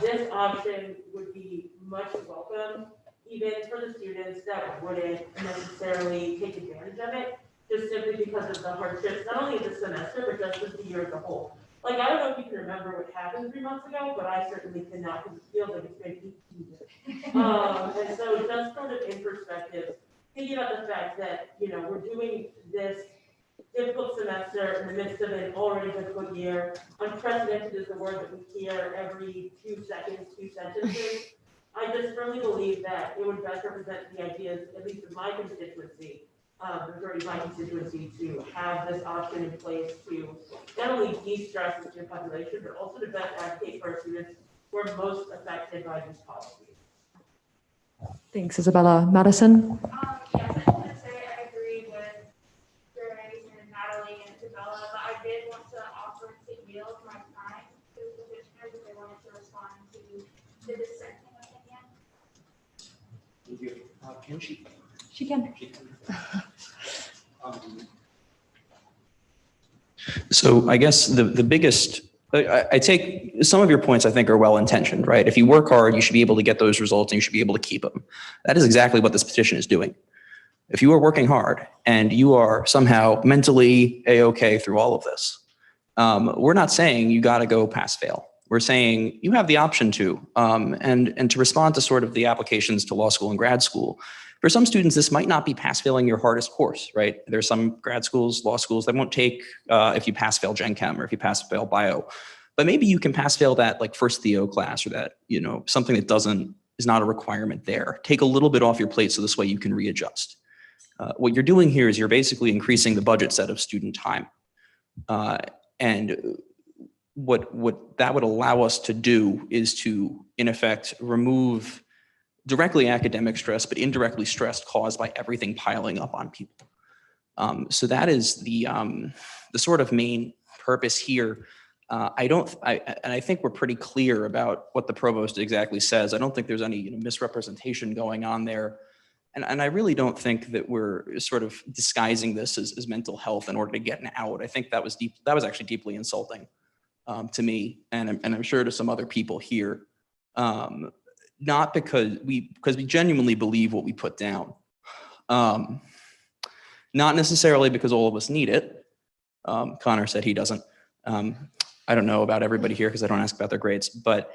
this option would be much welcome, even for the students that wouldn't necessarily take advantage of it, just simply because of the hardships, not only this semester, but just with the year as a whole. Like, I don't know if you can remember what happened 3 months ago, but I certainly cannot, because it feels like it's been 18 years. And so just sort of in perspective, thinking about the fact that, you know, we're doing this difficult semester in the midst of an already difficult year. Unprecedented is the word that we hear every 2 seconds, 2 sentences. I just firmly believe that it would best represent the ideas, at least of my constituency, the majority of my constituency, to have this option in place to not only de-stress the student population, but also to best advocate for our students who are most affected by these policies. Thanks, Isabella. Madison? Yes, I want to say I agree with Grace and Natalie and Isabella, but I did want to offer to yield my time to the petitioners if they wanted to respond to the dissenting opinion. Thank you. Can she? She can. So I guess the biggest, I take some of your points I think are well intentioned, right? If you work hard, you should be able to get those results and you should be able to keep them. That is exactly what this petition is doing. If you are working hard and you are somehow mentally A-okay through all of this, we're not saying you got to go pass fail. We're saying you have the option to, and to respond to sort of the applications to law school and grad school. For some students, this might not be pass failing your hardest course, right? There's some grad schools, law schools that won't take if you pass fail Gen Chem or if you pass fail bio, but maybe you can pass fail that like first Theo class or that, you know, something that is not a requirement there. Take a little bit off your plate so this way you can readjust. What you're doing here is you're basically increasing the budget set of student time. And what that would allow us to do is to, in effect, remove directly academic stress, but indirectly stress caused by everything piling up on people. So that is the sort of main purpose here. And I think we're pretty clear about what the provost exactly says. I don't think there's any, misrepresentation going on there. And I really don't think that we're sort of disguising this as mental health in order to get an out. I think that was actually deeply insulting to me, and I'm sure to some other people here. Not because we genuinely believe what we put down. Not necessarily because all of us need it. Connor said he doesn't. I don't know about everybody here because I don't ask about their grades, but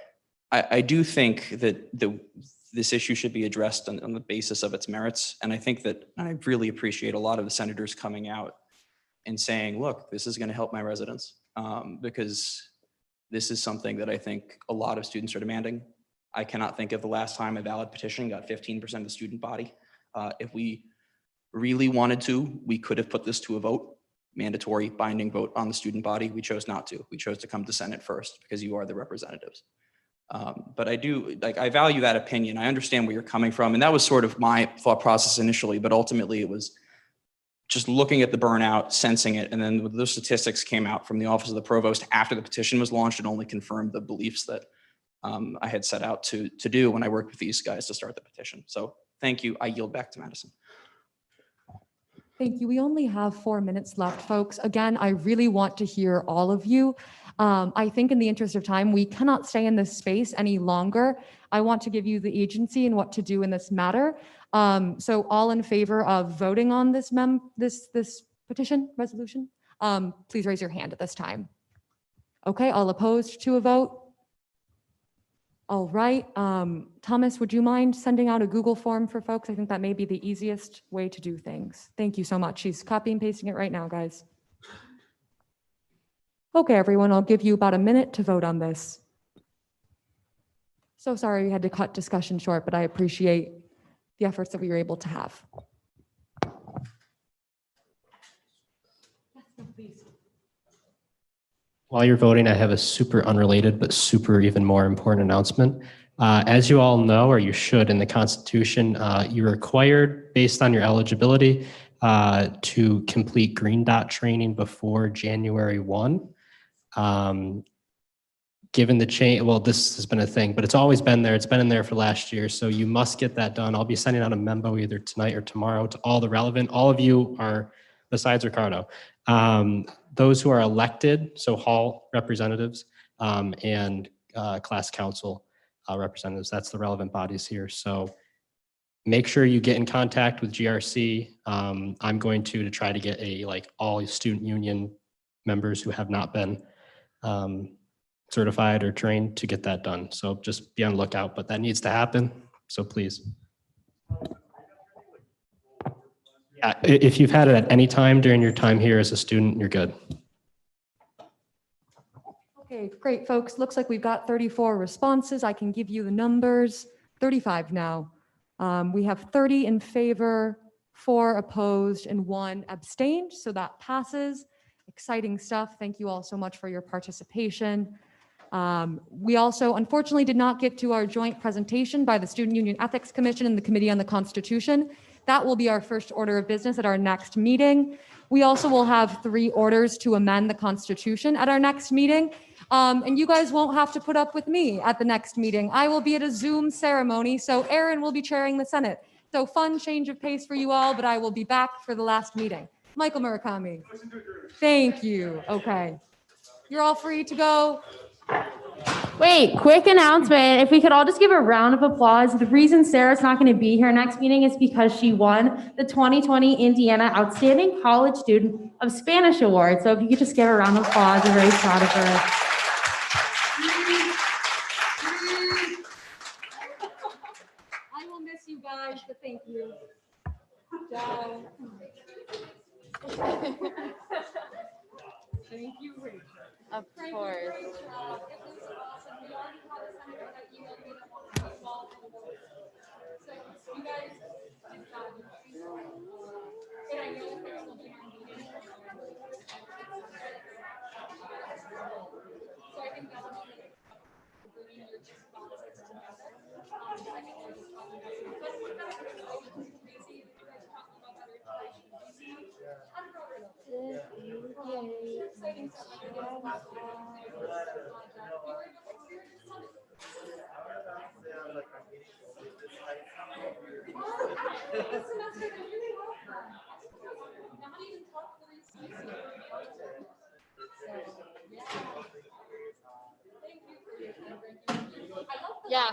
I do think that this issue should be addressed on the basis of its merits. And I think that I really appreciate a lot of the senators coming out and saying, look, this is going to help my residents, because this is something that I think a lot of students are demanding. I cannot think of the last time a valid petition got 15% of the student body. If we really wanted to, we could have put this to a vote, mandatory binding vote on the student body. We chose not to. We chose to come to Senate first because you are the representatives. But I value that opinion. I understand where you're coming from. And that was sort of my thought process initially, but ultimately it was just looking at the burnout, sensing it. And then those statistics came out from the Office of the Provost after the petition was launched and only confirmed the beliefs that I had set out to do when I worked with these guys to start the petition. So thank you. I yield back to Madison. Thank you. We only have 4 minutes left, folks. Again, I really want to hear all of you. I think in the interest of time, we cannot stay in this space any longer. I want to give you the agency and what to do in this matter. So all in favor of voting on this petition resolution, please raise your hand at this time. Okay, all opposed to a vote? All right, Thomas, would you mind sending out a Google form for folks? I think that may be the easiest way to do things. Thank you so much. She's copy and pasting it right now, guys. Okay, everyone, I'll give you about a minute to vote on this. So sorry we had to cut discussion short, but I appreciate the efforts that we were able to have. While you're voting, I have a super unrelated but super even more important announcement. As you all know, or you should in the Constitution, you're required based on your eligibility to complete Green Dot training before January 1. Given the change, well, this has been a thing, but it's always been there. It's been in there for last year. So you must get that done. I'll be sending out a memo either tonight or tomorrow to all the relevant. All of you are, besides Ricardo, those who are elected, so hall representatives and class council representatives. That's the relevant bodies here. So make sure you get in contact with GRC. I'm going to try to get all student union members who have not been certified or trained to get that done. So just be on the lookout, but that needs to happen. So please. Yeah, if you've had it at any time during your time here as a student, you're good. Okay, great, folks. Looks like we've got 34 responses. I can give you the numbers. 35 now. We have 30 in favor, 4 opposed, and 1 abstained. So that passes. Exciting stuff. Thank you all so much for your participation. We also unfortunately did not get to our joint presentation by the Student Union Ethics Commission and the Committee on the Constitution. That will be our first order of business at our next meeting. We also will have 3 orders to amend the Constitution at our next meeting. And you guys won't have to put up with me at the next meeting. I will be at a Zoom ceremony, so Aaron will be chairing the Senate. So fun change of pace for you all, but I will be back for the last meeting. Michael Murakami. Thank you. Okay. You're all free to go. Wait, quick announcement. If we could all just give a round of applause. The reason Sarah's not going to be here next meeting is because she won the 2020 Indiana Outstanding College Student of Spanish Award. So if you could just give a round of applause, I'm very proud of her. I will miss you guys, but thank you. Ciao. Thank you, Rachel. Of course. Exciting stuff. Yeah.